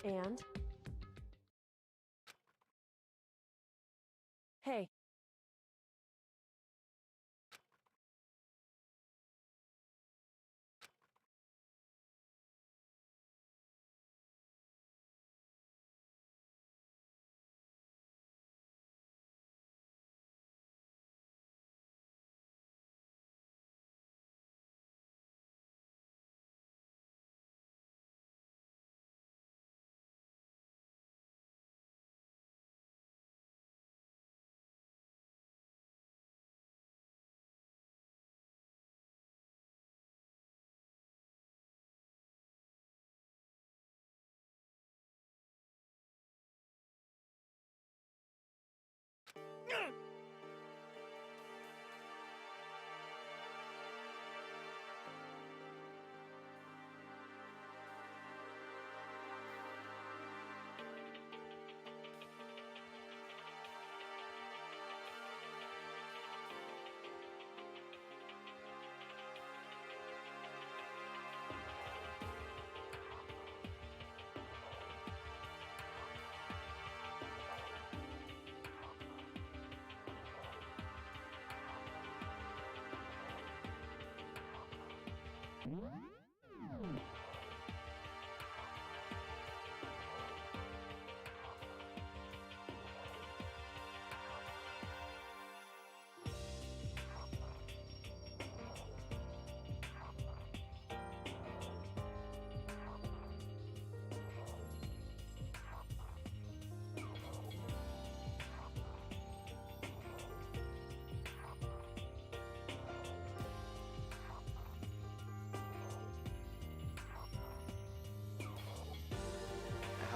And? Hey.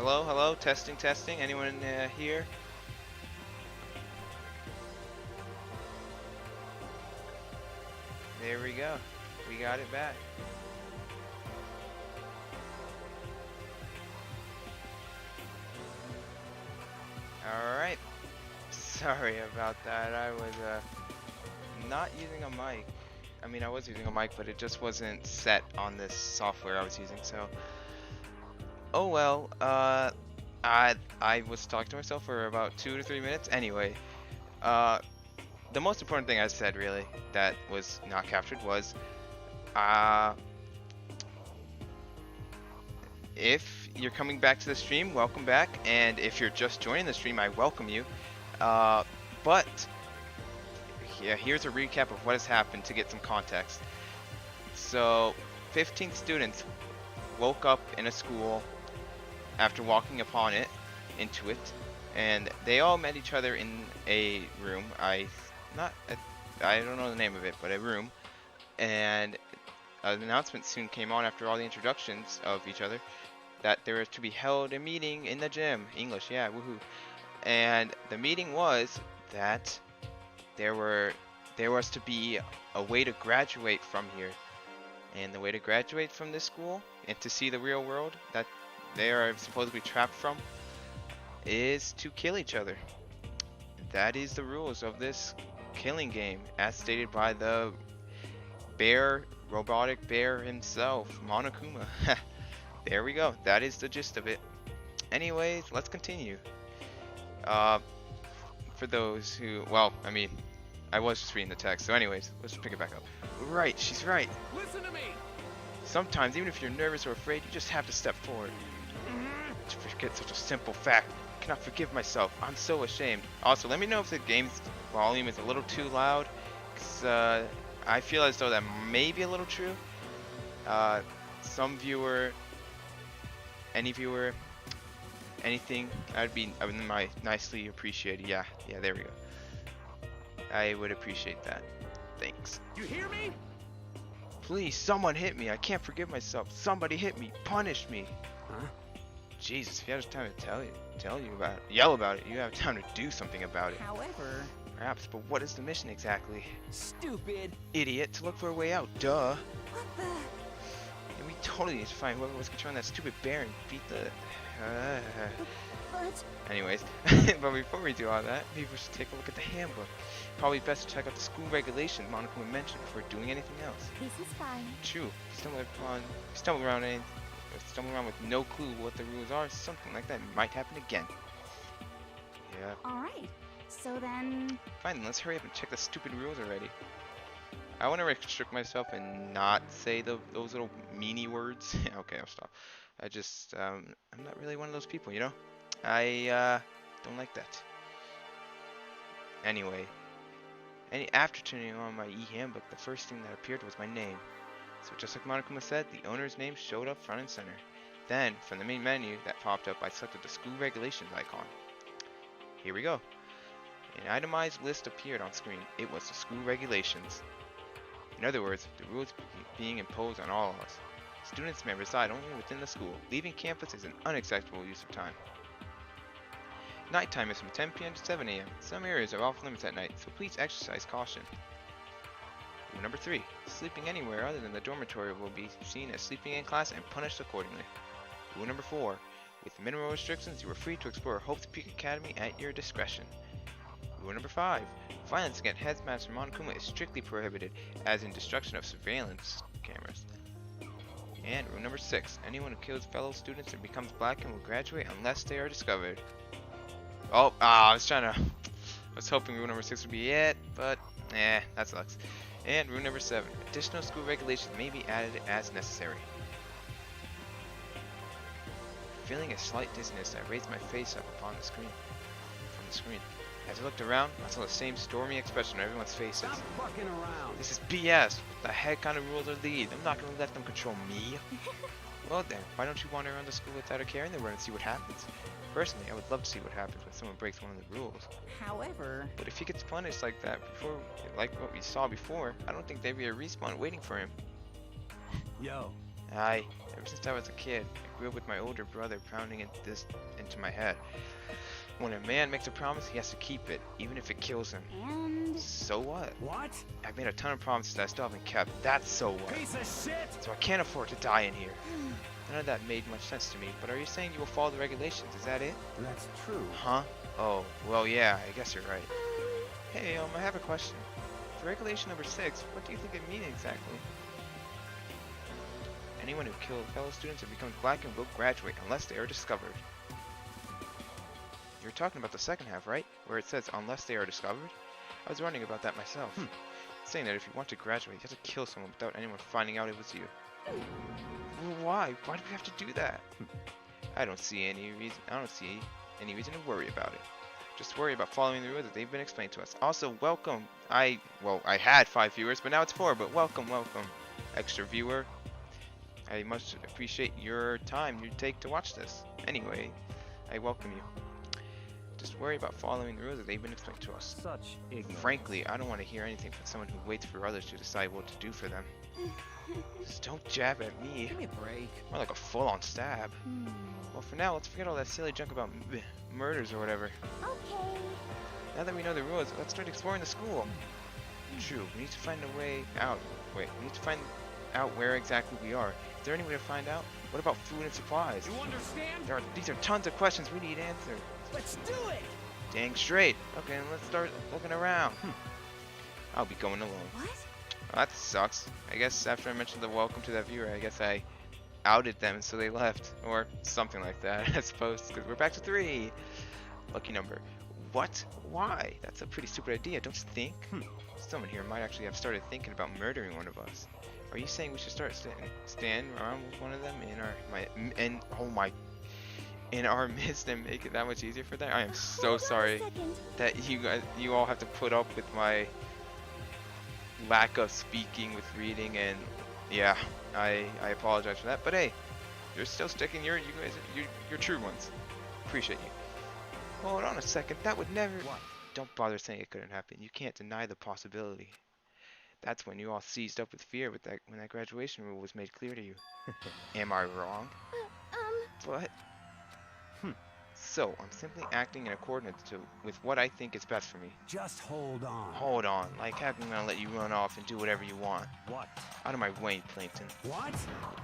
Hello, hello, testing, testing. Anyone here? There we go. We got it back. Alright. Sorry about that. I was not using a mic. I mean, I was using a mic, but it just wasn't set on this software I was using, so... Oh well, I was talking to myself for about 2 to 3 minutes. Anyway, the most important thing I said, really, that was not captured was, if you're coming back to the stream, welcome back, and if you're just joining the stream, I welcome you. But yeah, here's a recap of what has happened to get some context. So, 15 students woke up in a school after walking upon it, into it, and they all met each other in a room. I don't know the name of it, but a room, and an announcement soon came on after all the introductions of each other that there was to be held a meeting in the gym. English, yeah, woohoo. And the meeting was that there was to be a way to graduate from here, and the way to graduate from this school and to see the real world that they are supposedly trapped from is to kill each other. That is the rules of this killing game, as stated by the robotic bear himself, Monokuma. There we go. That is the gist of it. Anyways, let's continue. For those who, well, I mean, I was just reading the text. So anyways, let's pick it back up. Right, she's right. Listen to me. Sometimes, even if you're nervous or afraid, you just have to step forward. To forget such a simple fact. I cannot forgive myself. I'm so ashamed. Also, let me know if the game's volume is a little too loud, because I feel as though that may be a little true. Some viewer, any viewer, anything, I would nicely appreciate. Yeah, there we go. I would appreciate that. Thanks. You hear me? Please, someone hit me. I can't forgive myself. Somebody hit me. Punish me. Huh? Jesus, if you had time to tell you about it, yell about it, you have time to do something about it. However... Perhaps, but what is the mission exactly? Stupid. Idiot, to look for a way out, duh. What the... And we totally need to find whoever was controlling that stupid bear and beat the... But... Anyways, but before we do all that, maybe we should take a look at the handbook. Probably best to check out the school regulations Monokuma mentioned before doing anything else. This is fine. True, stumble around with no clue what the rules are, something like that might happen again. Yeah. Alright, so then... Fine, then let's hurry up and check the stupid rules already. I want to restrict myself and not say those little meanie words. Okay, I'll stop. I just, I'm not really one of those people, you know? I, don't like that. Anyway, after turning on my e-handbook, the first thing that appeared was my name. So just like Monokuma said, the owner's name showed up front and center. Then, from the main menu that popped up, I selected the school regulations icon. Here we go. An itemized list appeared on screen. It was the school regulations. In other words, the rules being imposed on all of us. Students may reside only within the school. Leaving campus is an unacceptable use of time. Nighttime is from 10 p.m. to 7 a.m. Some areas are off limits at night, so please exercise caution. Rule number 3. Sleeping anywhere other than the dormitory will be seen as sleeping in class and punished accordingly. Rule number 4. With minimal restrictions, you are free to explore Hope's Peak Academy at your discretion. Rule number 5. Violence against Headmaster Monokuma is strictly prohibited, as in destruction of surveillance cameras. And rule number 6. Anyone who kills fellow students and becomes black and will graduate unless they are discovered. Oh, I was hoping rule number 6 would be it, but that sucks. And rule number 7. Additional school regulations may be added as necessary. Feeling a slight dizziness, I raised my face up from the screen. As I looked around, I saw the same stormy expression on everyone's faces. Stop fucking around. This is BS. What the heck kind of rules are these? I'm not going to let them control me. Well then, why don't you wander around the school without a care in the room and see what happens? Personally, I would love to see what happens when someone breaks one of the rules. However... But if he gets punished like that, like what we saw before, I don't think there'd be a respawn waiting for him. Yo. Ever since I was a kid, I grew up with my older brother pounding this into my head. When a man makes a promise, he has to keep it, even if it kills him. And So what? What? I've made a ton of promises that I still haven't kept. That's so what? Piece of shit! So I can't afford to die in here. None of that made much sense to me, but are you saying you will follow the regulations? Is that it? That's true. Huh? Oh, well, yeah, I guess you're right. Hey, I have a question. For regulation number 6, what do you think it means exactly? Anyone who killed fellow students and becomes black and will graduate unless they are discovered. You're talking about the second half, right? Where it says unless they are discovered? I was wondering about that myself. It's saying that if you want to graduate, you have to kill someone without anyone finding out it was you. Well, why? Why do we have to do that? I don't see any reason to worry about it. Just worry about following the rules that they've been explained to us. Also, welcome. I had 5 viewers, but now it's 4. But welcome, extra viewer. I much appreciate your time you take to watch this. Anyway, I welcome you. Just worry about following the rules that they've been explained to us. Such ignorance. Frankly, I don't want to hear anything from someone who waits for others to decide what to do for them. Just don't jab at me. Give me a break. More like a full-on stab. Well, for now, let's forget all that silly junk about murders or whatever. okay. Now that we know the rules, let's start exploring the school. True, we need to find a way out. Wait, we need to find out where exactly we are. Is there any way to find out? What about food and supplies? You understand? These are tons of questions we need answered. Let's do it! Dang straight. Okay, let's start looking around. I'll be going alone. What? Well, that sucks. I guess after I mentioned the welcome to that viewer, I guess I outed them so they left. Or something like that, I suppose, because we're back to 3. Lucky number. What? Why? That's a pretty stupid idea, don't you think? Someone here might actually have started thinking about murdering one of us. Are you saying we should start stand around with one of them in our midst and make it that much easier for them? I am so Hold on a sorry second. that you all have to put up with my lack of speaking with reading, and yeah, I apologize for that. But hey, you're still sticking you're true ones. Appreciate you. Hold on a second, that would never. What? Don't bother saying it couldn't happen. You can't deny the possibility. That's when you all seized up with fear when that graduation rule was made clear to you. Am I wrong? What? So, I'm simply acting in accordance with what I think is best for me. Just hold on. Hold on, like how can I let you run off and do whatever you want? What? Out of my way, plankton. What?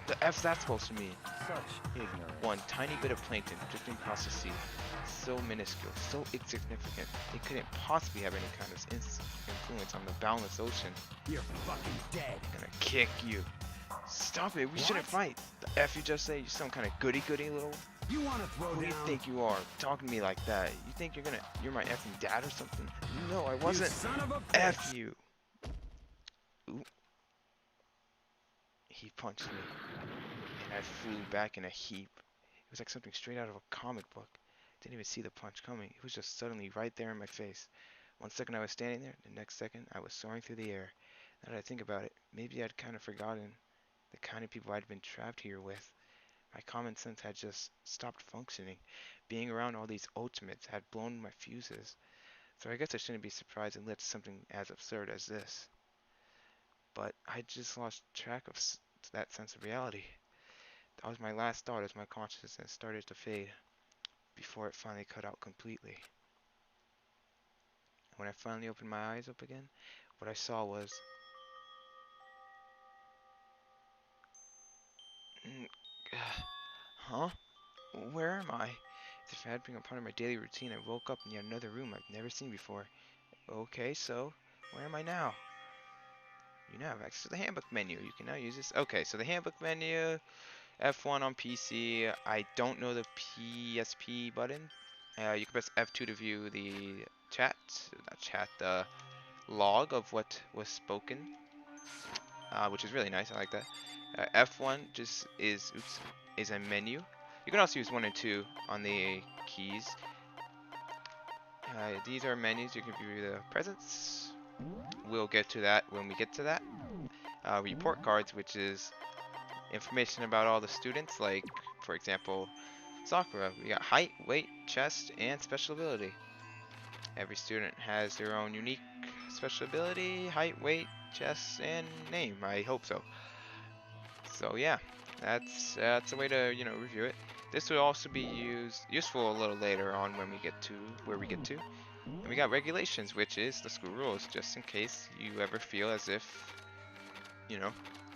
The F's that supposed to mean? Such ignorance. One tiny bit of plankton drifting across the sea. So minuscule, so insignificant, it couldn't possibly have any kind of influence on the boundless ocean. You're fucking dead. I'm gonna kick you. Stop it, we shouldn't fight. The F you just say, you're some kind of goody little. You want to throw Who do you down? think you are? Talking to me like that. You think you're my effing dad or something? No, I wasn't. You son of a bitch. F you. Ooh. He punched me, and I flew back in a heap. It was like something straight out of a comic book. Didn't even see the punch coming. It was just suddenly right there in my face. 1 second I was standing there, the next second I was soaring through the air. Now that I think about it, maybe I'd kind of forgotten the kind of people I'd been trapped here with. My common sense had just stopped functioning. Being around all these ultimates had blown my fuses. So I guess I shouldn't be surprised and led to something as absurd as this. But I just lost track of that sense of reality. That was my last thought as my consciousness started to fade, before it finally cut out completely. When I finally opened my eyes up again, what I saw was... Huh? Where am I? As if I had been a part of my daily routine, I woke up in yet another room I've never seen before. Okay, so, where am I now? You now have access to the handbook menu. You can now use this. Okay, so the handbook menu, F1 on PC. I don't know the PSP button. You can press F2 to view the the log of what was spoken, which is really nice. I like that. F1 just is a menu. You can also use 1 and 2 on the keys. These are menus. You can view the presents. We'll get to that when we get to that. Report cards, which is information about all the students, like, for example, Sakura. We got height, weight, chest, and special ability. Every student has their own unique special ability, height, weight, chest, and name. I hope so. So yeah, That's a way to, you know, review it. This would also be useful a little later on when we get to where we get to. And we got regulations, which is the school rules, just in case you ever feel as if, you know,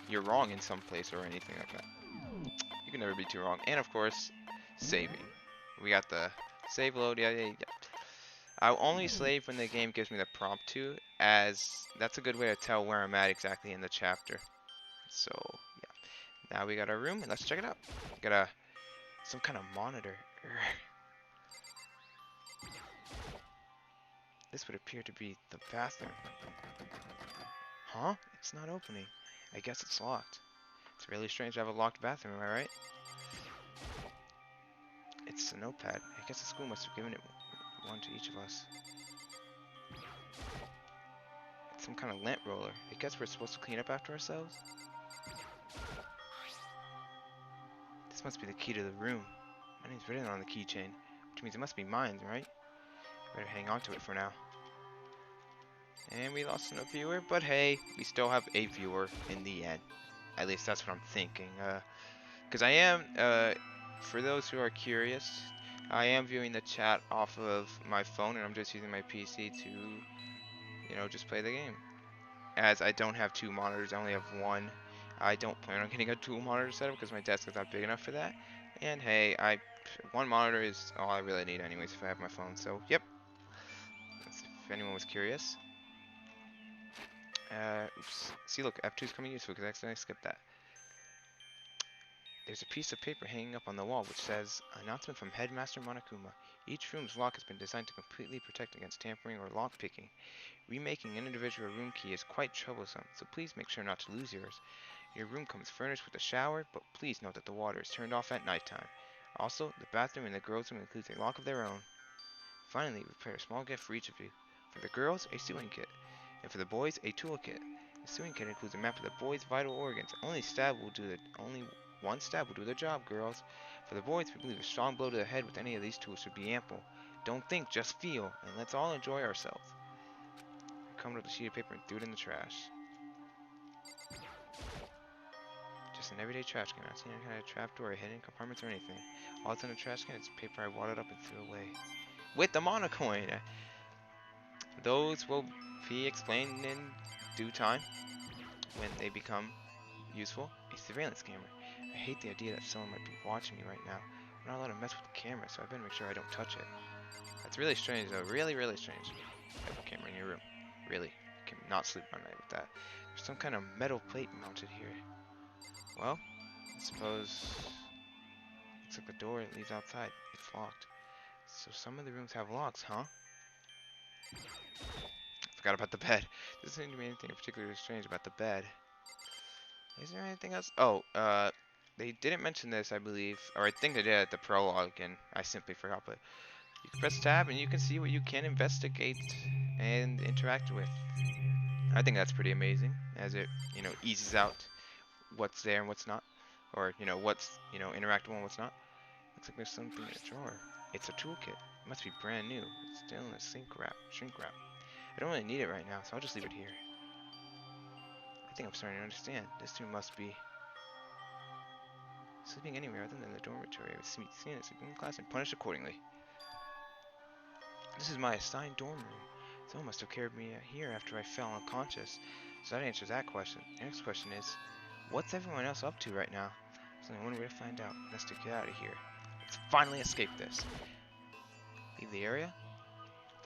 you're wrong in some place or anything like that. You can never be too wrong. And of course, saving. We got the save load. Yeah. I'll only save when the game gives me the prompt to, as that's a good way to tell where I'm at exactly in the chapter. So yeah. Now we got our room, and let's check it out. We got some kind of monitor. This would appear to be the bathroom. Huh? It's not opening. I guess it's locked. It's really strange to have a locked bathroom, am I right? It's a notepad. I guess the school must have given it one to each of us. It's some kind of lint roller. I guess we're supposed to clean up after ourselves? This must be the key to the room. My name's written on the keychain, which means it must be mine, right? Better hang on to it for now. And we lost a viewer, but hey, we still have a viewer in the end. At least that's what I'm thinking. Because I am, for those who are curious, I am viewing the chat off of my phone, and I'm just using my PC to, you know, just play the game. As I don't have two monitors, I only have one. I don't plan on getting a dual monitor setup because my desk is not big enough for that. And hey, one monitor is all I really need anyways if I have my phone. So, yep. That's if anyone was curious. Oops. See, look, F2 is coming useful because I accidentally skipped that. There's a piece of paper hanging up on the wall which says, "Announcement from Headmaster Monokuma. Each room's lock has been designed to completely protect against tampering or lock picking. Remaking an individual room key is quite troublesome, so please make sure not to lose yours. Your room comes furnished with a shower, but please note that the water is turned off at nighttime. Also, the bathroom in the girls' room includes a lock of their own. Finally, we prepare a small gift for each of you. For the girls, a sewing kit, and for the boys, a toolkit. The sewing kit includes a map of the boys' vital organs. Only one stab will do the job, girls. For the boys, we believe a strong blow to the head with any of these tools should be ample. Don't think, just feel, and let's all enjoy ourselves." I combed up the sheet of paper and threw it in the trash. Just an everyday trash can. Not seeing any kind of trapdoor or hidden compartments or anything. All that's in the trash can is paper I wadded up and threw away. With the monocoin! Those will be explained in due time when they become useful. A surveillance camera. I hate the idea that someone might be watching me right now. I'm not allowed to mess with the camera, so I better make sure I don't touch it. That's really strange though, really strange. Have a camera in your room. Really, you cannot sleep one night with that. There's some kind of metal plate mounted here. Well, I suppose looks like the door leads outside. It's locked. So some of the rooms have locks, huh? Forgot about the bed. There doesn't seem to be anything particularly strange about the bed. Is there anything else? Oh, they didn't mention this, I believe, or I think they did at the prologue, and I simply forgot, but you can press tab and you can see what you can investigate and interact with. I think that's pretty amazing, as it, you know, eases out what's there and what's not, or, you know, what's, you know, interactable and what's not. Looks like there's something in a drawer. It's a toolkit. It must be brand new. It's still in a shrink wrap. I don't really need it right now, so I'll just leave it here. I think I'm starting to understand. This room must be sleeping anywhere other than the dormitory. I was seen it sleeping in class and punished accordingly. This is my assigned dorm room. Someone must have carried me here after I fell unconscious. So that answers that question. The next question is, what's everyone else up to right now? There's only one way to find out. Let's get out of here. Let's finally escape this. Leave the area?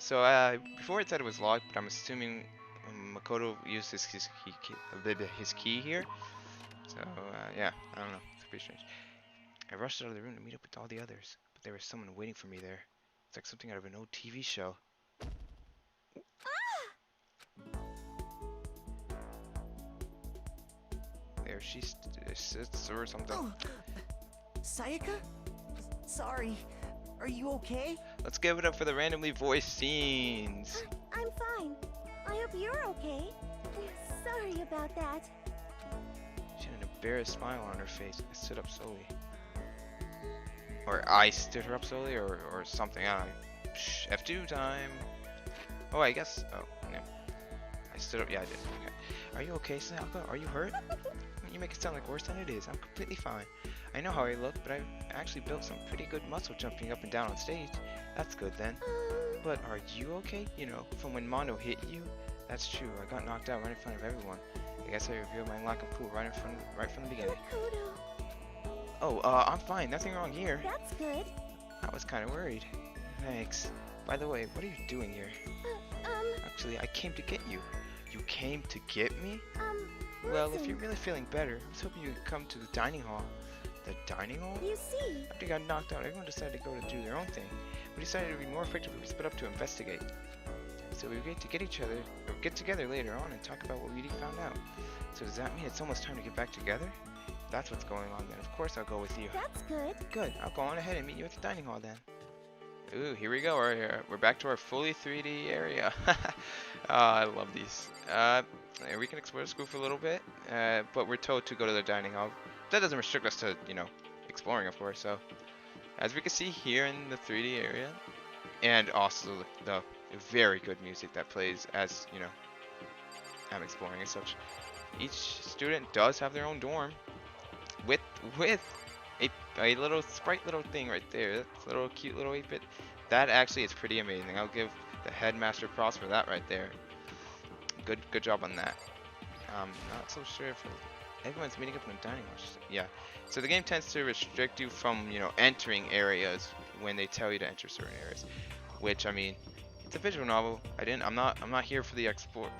So, before it said it was locked, but I'm assuming Makoto used his key here. So, yeah, I don't know. It's pretty strange. I rushed out of the room to meet up with all the others, but there was someone waiting for me there. It's like something out of an old TV show. There she sits or something. Oh, Sayaka? Sorry. Are you okay? Let's give it up for the randomly voiced scenes. I'm fine. I hope you're okay. Sorry about that. She had an embarrassed smile on her face. I stood up slowly. Or I stood her up slowly, or something. I don't know. Psh, F2 time. Oh, I guess. Oh, no. I stood up. Yeah, I did. Okay. Are you okay, Sayaka? Are you hurt? You make it sound like worse than it is. I'm completely fine. I know how I look, but I actually built some pretty good muscle jumping up and down on stage. That's good then. But are you okay? You know, from when Mondo hit you? That's true. I got knocked out right in front of everyone. I guess I revealed my lack of cool right from the beginning. Makoto. Oh, I'm fine. Nothing wrong here. That's good. I was kind of worried. Thanks. By the way, what are you doing here? Actually, I came to get you. You came to get me? Well, if listen. you're really feeling better, I was hoping you would come to the dining hall. The dining hall? You see, After you got knocked out, everyone decided to go to do their own thing. We decided it would be more effective if we split up to investigate. So we agreed to get together later on and talk about what we found out. So does that mean it's almost time to get back together? If that's what's going on, then of course I'll go with you. that's good. Good, I'll go on ahead and meet you at the dining hall then. Ooh, here we go. We're back to our fully 3D area. I love these. We can explore the school for a little bit, but we're told to go to the dining hall. That doesn't restrict us to, you know, exploring, of course. So, as we can see here in the 3D area, and also the very good music that plays as, you know, I'm exploring and such. Each student does have their own dorm with a little sprite little thing right there. That little cute little 8-bit. That actually is pretty amazing. I'll give the headmaster props for that right there. Good job on that. Not so sure if everyone's meeting up in the dining hall. Yeah. So the game tends to restrict you from, you know, entering areas when they tell you to enter certain areas. Which, I mean, it's a visual novel. I'm not here for the explore.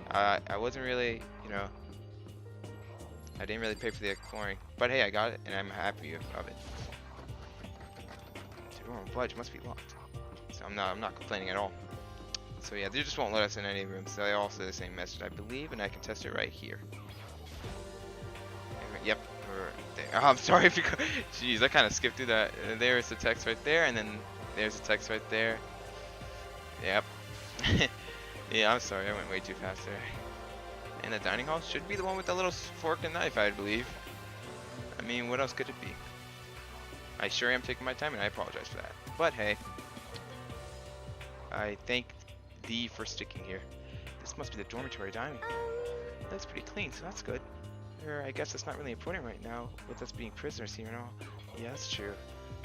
I wasn't really, you know, I didn't really pay for the exploring, but hey, I got it, and I'm happy of it. The door on pledge must be locked, so I'm not complaining at all. So yeah, they just won't let us in any rooms. They all say the same message, I believe, and I can test it right here. Yep, right there. Oh, I'm sorry if you. Jeez, I kind of skipped through that. There's the text right there, and then there's the text right there. Yep. Yeah, I'm sorry, I went way too fast there. And the dining hall should be the one with the little fork and knife, I believe. I mean, what else could it be? I sure am taking my time, and I apologize for that. But hey, I thank thee for sticking here. This must be the dormitory dining. That's pretty clean, so that's good. Or I guess it's not really important right now, with us being prisoners here and all. Yeah, that's true.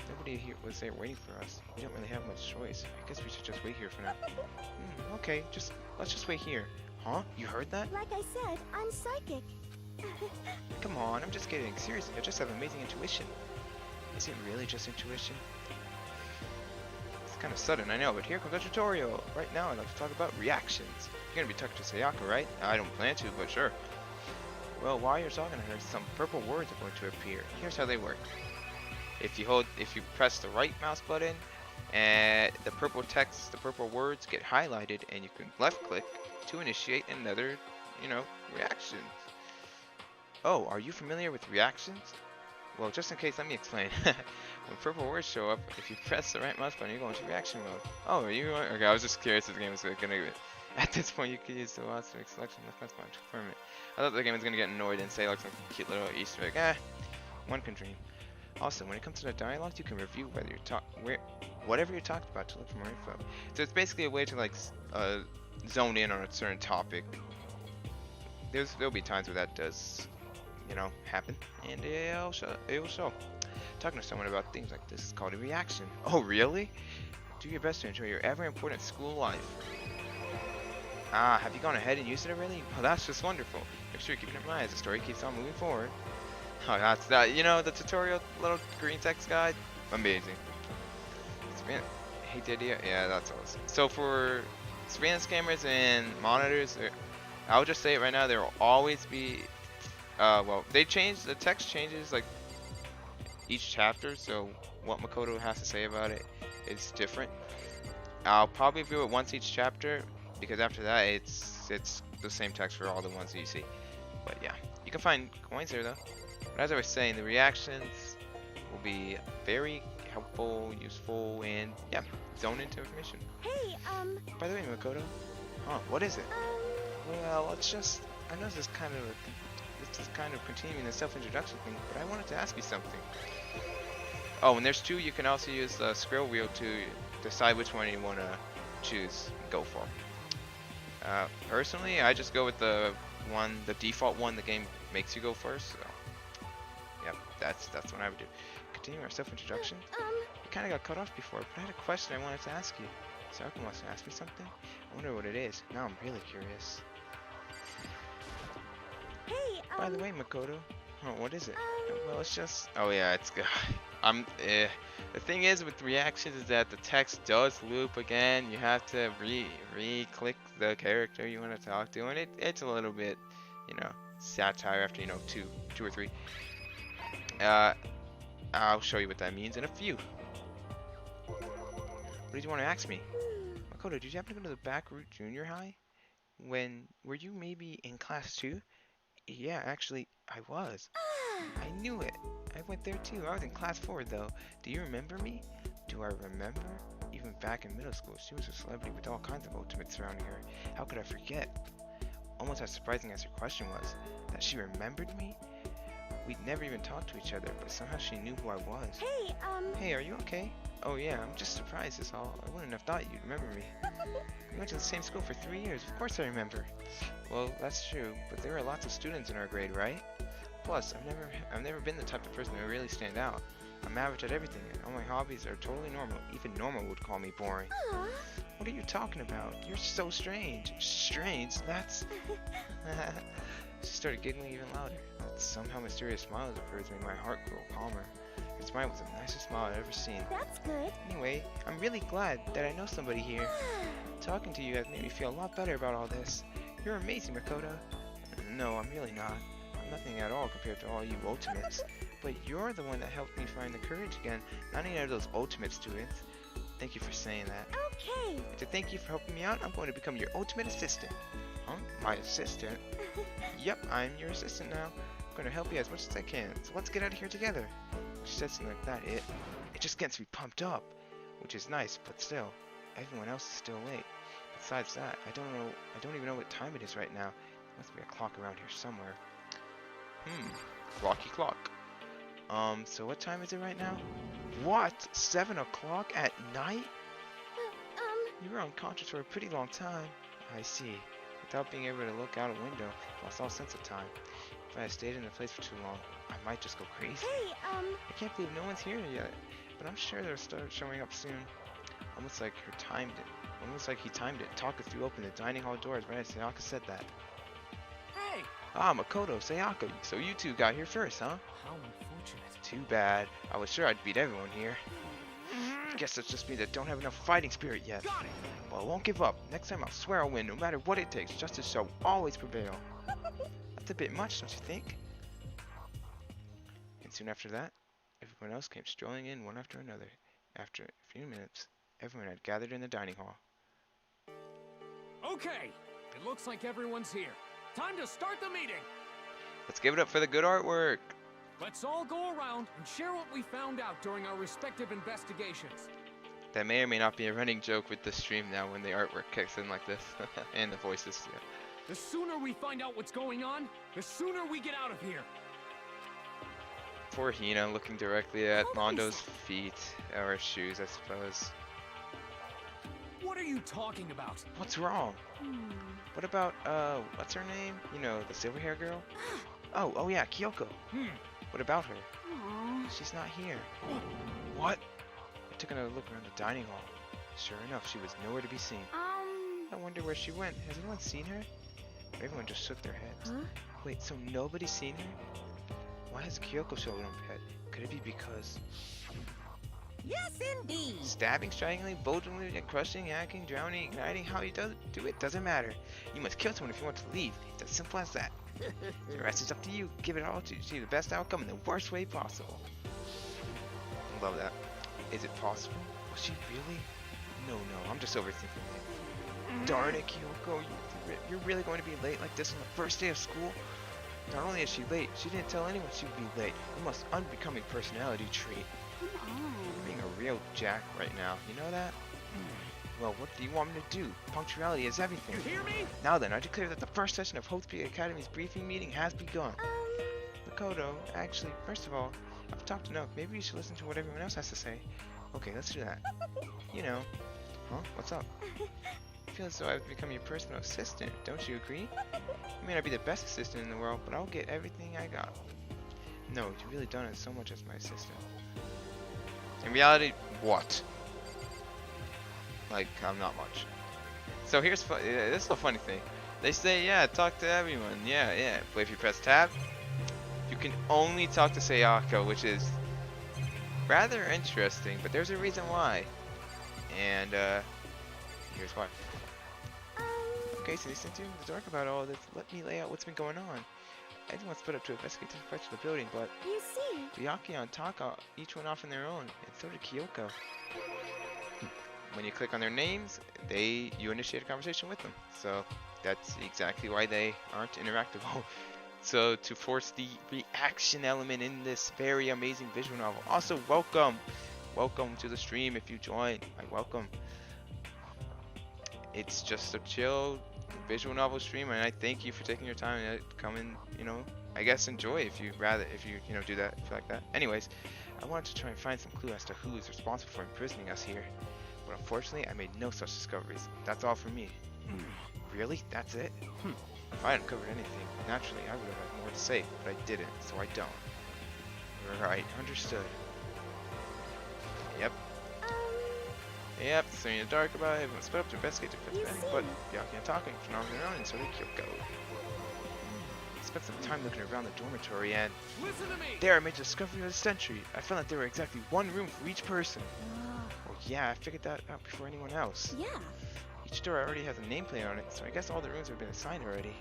Nobody here was there waiting for us. We don't really have much choice. I guess we should just wait here for now. Okay, let's just wait here. Huh? You heard that? Like I said, I'm psychic. Come on, I'm just kidding. Seriously, I just have amazing intuition. Is it really just intuition? It's kind of sudden, I know, but here comes the tutorial. Right now, I'd like to talk about reactions. You're gonna be talking to Sayaka, right? I don't plan to, but sure. Well, while you're talking to her, some purple words are going to appear. Here's how they work. If you press the right mouse button, and the purple text, the purple words get highlighted, and you can left click to initiate another, you know, reaction. Oh, are you familiar with reactions? Well, just in case, let me explain. When purple words show up, if you press the right mouse button, you're going to reaction mode. Oh, are you going? Okay, I was just curious if the game was going to. At this point, you can use the mouse to make selection left mouse button to confirm it. I thought the game was going to get annoyed and say like some cute little Easter egg. One can dream. Also, when it comes to the dialogue, you can review whatever you talked about to look for more info. So it's basically a way to like zone in on a certain topic. There'll be times where that does, you know, happen, and it will show. Talking to someone about things like this is called a reaction. Oh, really? Do your best to enjoy your ever important school life. Ah, have you gone ahead and used it already? Well, that's just wonderful. Make sure you keep it in mind as the story keeps on moving forward. Oh, that's that. You know, the tutorial little green text guide, amazing. Hate the idea. Yeah, that's awesome. So for surveillance cameras and monitors, I'll just say it right now. There will always be. Well, they change the text changes like each chapter, so what Makoto has to say about it is different. I'll probably view it once each chapter because after that, it's the same text for all the ones that you see. But yeah, you can find coins there though. But as I was saying, the reactions will be very helpful, useful, and yeah, zone into information. Hey, By the way, Makoto, huh? What is it? Well, I know this is kind of continuing the self-introduction thing, but I wanted to ask you something. Oh, and there's two. You can also use the scroll wheel to decide which one you want to choose and go for. Personally, I just go with the default one the game makes you go first. So, yep, that's what I would do. Continue our self-introduction. You kind of got cut off before, but I had a question I wanted to ask you. Sayaka wants to ask me something. I wonder what it is. Now I'm really curious. Hey, By the way, Makoto. Oh, what is it? Well, it's just. Oh yeah, it's good. The thing is with reactions is that the text does loop again. You have to re-click the character you want to talk to, and it's a little bit, you know, satire after two or three. I'll show you what that means in a few. What did you want to ask me? Makoto, did you happen to go to the back route junior high? Were you maybe in class 2? Yeah, actually, I was. I knew it. I went there too. I was in class 4 though. Do you remember me? Do I remember? Even back in middle school, she was a celebrity with all kinds of ultimates surrounding her. How could I forget? Almost as surprising as her question was, that she remembered me? We'd never even talked to each other, but somehow she knew who I was. Hey, Hey, are you okay? Oh yeah, I'm just surprised is all. I wouldn't have thought you'd remember me. We went to the same school for 3 years. Of course I remember. Well, that's true, but there are lots of students in our grade, right? Plus, I've never been the type of person to really stand out. I'm average at everything, and all my hobbies are totally normal. Even normal would call me boring. What are you talking about? You're so strange. Strange? That's... She started giggling even louder. That somehow mysterious smile of hers made my heart grow calmer. Her smile was the nicest smile I'd ever seen. that's good. Anyway, I'm really glad that I know somebody here. Talking to you has made me feel a lot better about all this. You're amazing, Makoto. No, I'm really not. I'm nothing at all compared to all you ultimates. But you're the one that helped me find the courage again, not any of those ultimate students. Thank you for saying that. Okay. And to thank you for helping me out, I'm going to become your ultimate assistant. Huh? My assistant? Yep, I'm your assistant now. I'm going to help you as much as I can. So let's get out of here together. When she said something like that, it just gets me pumped up, which is nice, but still, everyone else is still late. Besides that, I don't even know what time it is right now. There must be a clock around here somewhere. Clocky clock. So what time is it right now? What? 7 o'clock at night? You were unconscious for a pretty long time. I see. Without being able to look out a window, I lost all sense of time. If I had stayed in the place for too long, I might just go crazy. Hey, I can't believe no one's here yet, but I'm sure they'll start showing up soon. Almost like he timed it. Taka threw open the dining hall doors right as Sayaka said that. Hey! Ah, Makoto, Sayaka, so you two got here first, huh? How unfortunate. Too bad. I was sure I'd beat everyone here. Guess it's just me that don't have enough fighting spirit yet. Got it! Well, I won't give up. Next time I'll swear I'll win, no matter what it takes. Justice shall always prevail. That's a bit much, don't you think? And soon after that, everyone else came strolling in one after another. After a few minutes, everyone had gathered in the dining hall. Okay, it looks like everyone's here. Time to start the meeting. Let's give it up for the good artwork. Let's all go around and share what we found out during our respective investigations. That may or may not be a running joke with the stream now when the artwork kicks in like this. And the voices, yeah. The sooner we find out what's going on, the sooner we get out of here. Poor Hina looking directly at Mondo's feet, or shoes, I suppose. What are you talking about? What's wrong? What about, what's her name? You know, the silver hair girl? Oh yeah, Kyoko. What about her? She's not here. What? I took another look around the dining hall. Sure enough, she was nowhere to be seen. I wonder where she went. Has anyone seen her? Everyone just shook their heads. Wait, so nobody's seen her? Why has Kyoko showed up yet? Could it be because... Yes, indeed. Stabbing, strangling, bulging, crushing, hacking, drowning, igniting, how you do it doesn't matter. You must kill someone if you want to leave. It's as simple as that. The rest is up to you. Give it all to achieve the best outcome in the worst way possible. Love that. Is it possible? Was she really? No, I'm just overthinking it. Darn it, Kyoko. You're really going to be late like this on the first day of school? Not only is she late, she didn't tell anyone she would be late. A most unbecoming personality trait. You're being a real jack right now. You know that? Well, what do you want me to do? Punctuality is everything. You hear me? Now then, I declare that the first session of Hope Peak Academy's briefing meeting has begun. Makoto, actually, first of all, I've talked enough. Maybe you should listen to what everyone else has to say. Okay, let's do that. You know. Huh? What's up? I feel as though I've become your personal assistant. Don't you agree? I may not be the best assistant in the world, but I'll get everything I got. No, you've really done it so much as my assistant. In reality, what? Like, I'm not much. So here's this is a funny thing. They say, yeah, talk to everyone. Yeah. But if you press tab, you can only talk to Sayako, which is rather interesting. But there's a reason why. And here's why. Okay, so they sent you in the dark about all this. Let me lay out what's been going on. Everyone split up to investigate different parts of the building, but You see, Ryaki and Taka, each went off on their own, and so did Kyoko. When you click on their names, you initiate a conversation with them. So that's exactly why they aren't interactable. So to force the reaction element in this very amazing visual novel. Also, welcome to the stream if you joined. I welcome. It's just a chill visual novel stream, and I thank you for taking your time to come and, I guess enjoy if you do that, if you like that. Anyways, I wanted to try and find some clue as to who is responsible for imprisoning us here. But unfortunately, I made no such discoveries. That's all for me. Really? That's it? If I hadn't covered anything, naturally I would have had more to say, but I didn't, so I don't. Right, understood. Yep. Yep, so in the dark about it, everyone split up to investigate different things, but Ryaki and Taka went on their own, and so did Kyoko. I spent some time looking around the dormitory, and Listen to me! there I made the discovery of the century. I found that there were exactly one room for each person. Oh yeah, I figured that out before anyone else. yeah. Each door already has a nameplate on it, so I guess all the rooms have been assigned already.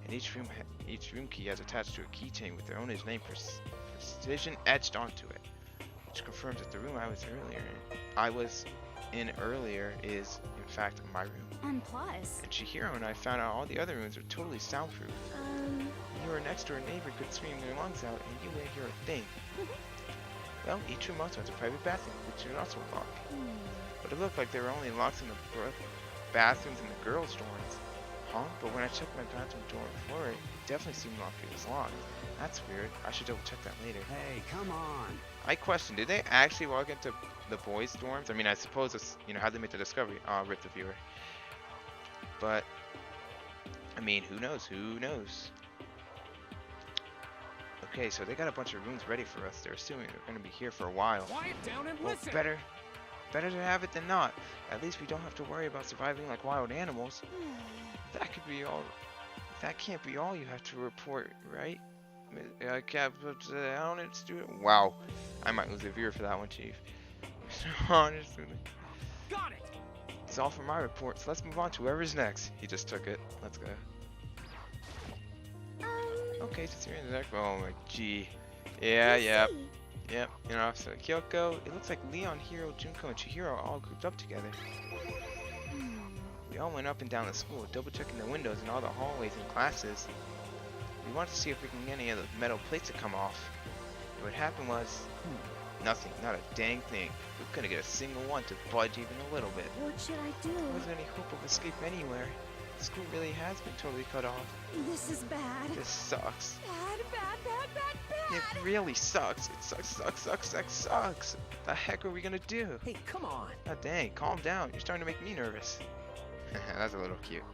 And each room key has attached to a keychain with their owner's name precision etched onto it, which confirms that the room I was in earlier is, in fact, my room. And plus, And Chihiro and I found out all the other rooms are totally soundproof. Your next door neighbor could scream their lungs out, and you wouldn't hear a thing. Well, each room also has a private bathroom, which is also locked. But it looked like there were only locks in the bathrooms in the girls' dorms. Huh? But when I checked my bathroom door before it definitely seemed like it was locked. That's weird. I should double check that later. Hey, come on. I question, did they actually walk into the boys' dorms? I mean, I suppose it's, how they made the discovery. Rip the viewer. But, I mean, who knows? Who knows? Okay, so they got a bunch of rooms ready for us. They're assuming we're going to be here for a while. Quiet down and Well, listen! better to have it than not. At least we don't have to worry about surviving like wild animals. That could be all. That can't be all you have to report, right? I can't put down it, student. Wow, I might lose a viewer for that one, Chief. Honestly, Got it! it's all for my report. So let's move on to whoever's next. He just took it. Let's go. Okay, since you're in the dark. Oh my gee. Yeah, yeah. Yep, so Kyoko, it looks like Leon, Hiro, Junko, and Chihiro all grouped up together. We all went up and down the school, double checking the windows and all the hallways and classes. We wanted to see if we can get any of the metal plates to come off. What happened was, nothing, not a dang thing. We couldn't get a single one to budge even a little bit. What should I do? There wasn't any hope of escape anywhere. The school really has been totally cut off. This is bad. This sucks. Bad. It really sucks. It sucks. The heck are we gonna do? Hey, come on. Oh dang, calm down. You're starting to make me nervous. That's a little cute.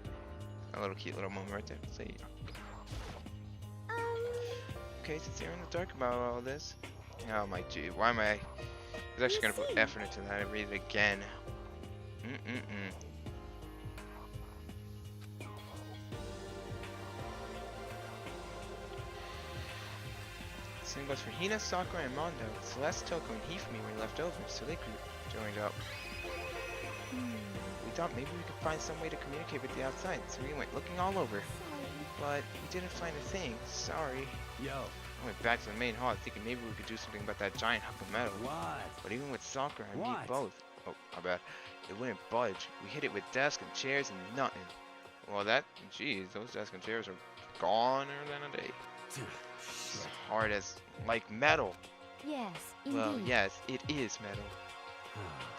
A little cute little moment right there. So, okay, since you're in the dark about all this. Oh my gee, why am I was actually gonna put effort into that. I read it again. Same goes for Hina, Sakura, and Mondo. Celeste, Toko, and Hifumi were left over, so they joined up. We thought maybe we could find some way to communicate with the outside, so we went looking all over. But we didn't find a thing. Sorry. Yo. I went back to the main hall thinking maybe we could do something about that giant hunk of metal. What? But even with Sakura and me What? both, oh, my bad, it wouldn't budge. We hit it with desks and chairs and nothing. Well, geez, those desks and chairs are goner than a day. As hard as, like, metal. Yes, indeed. Well, yes, it is metal.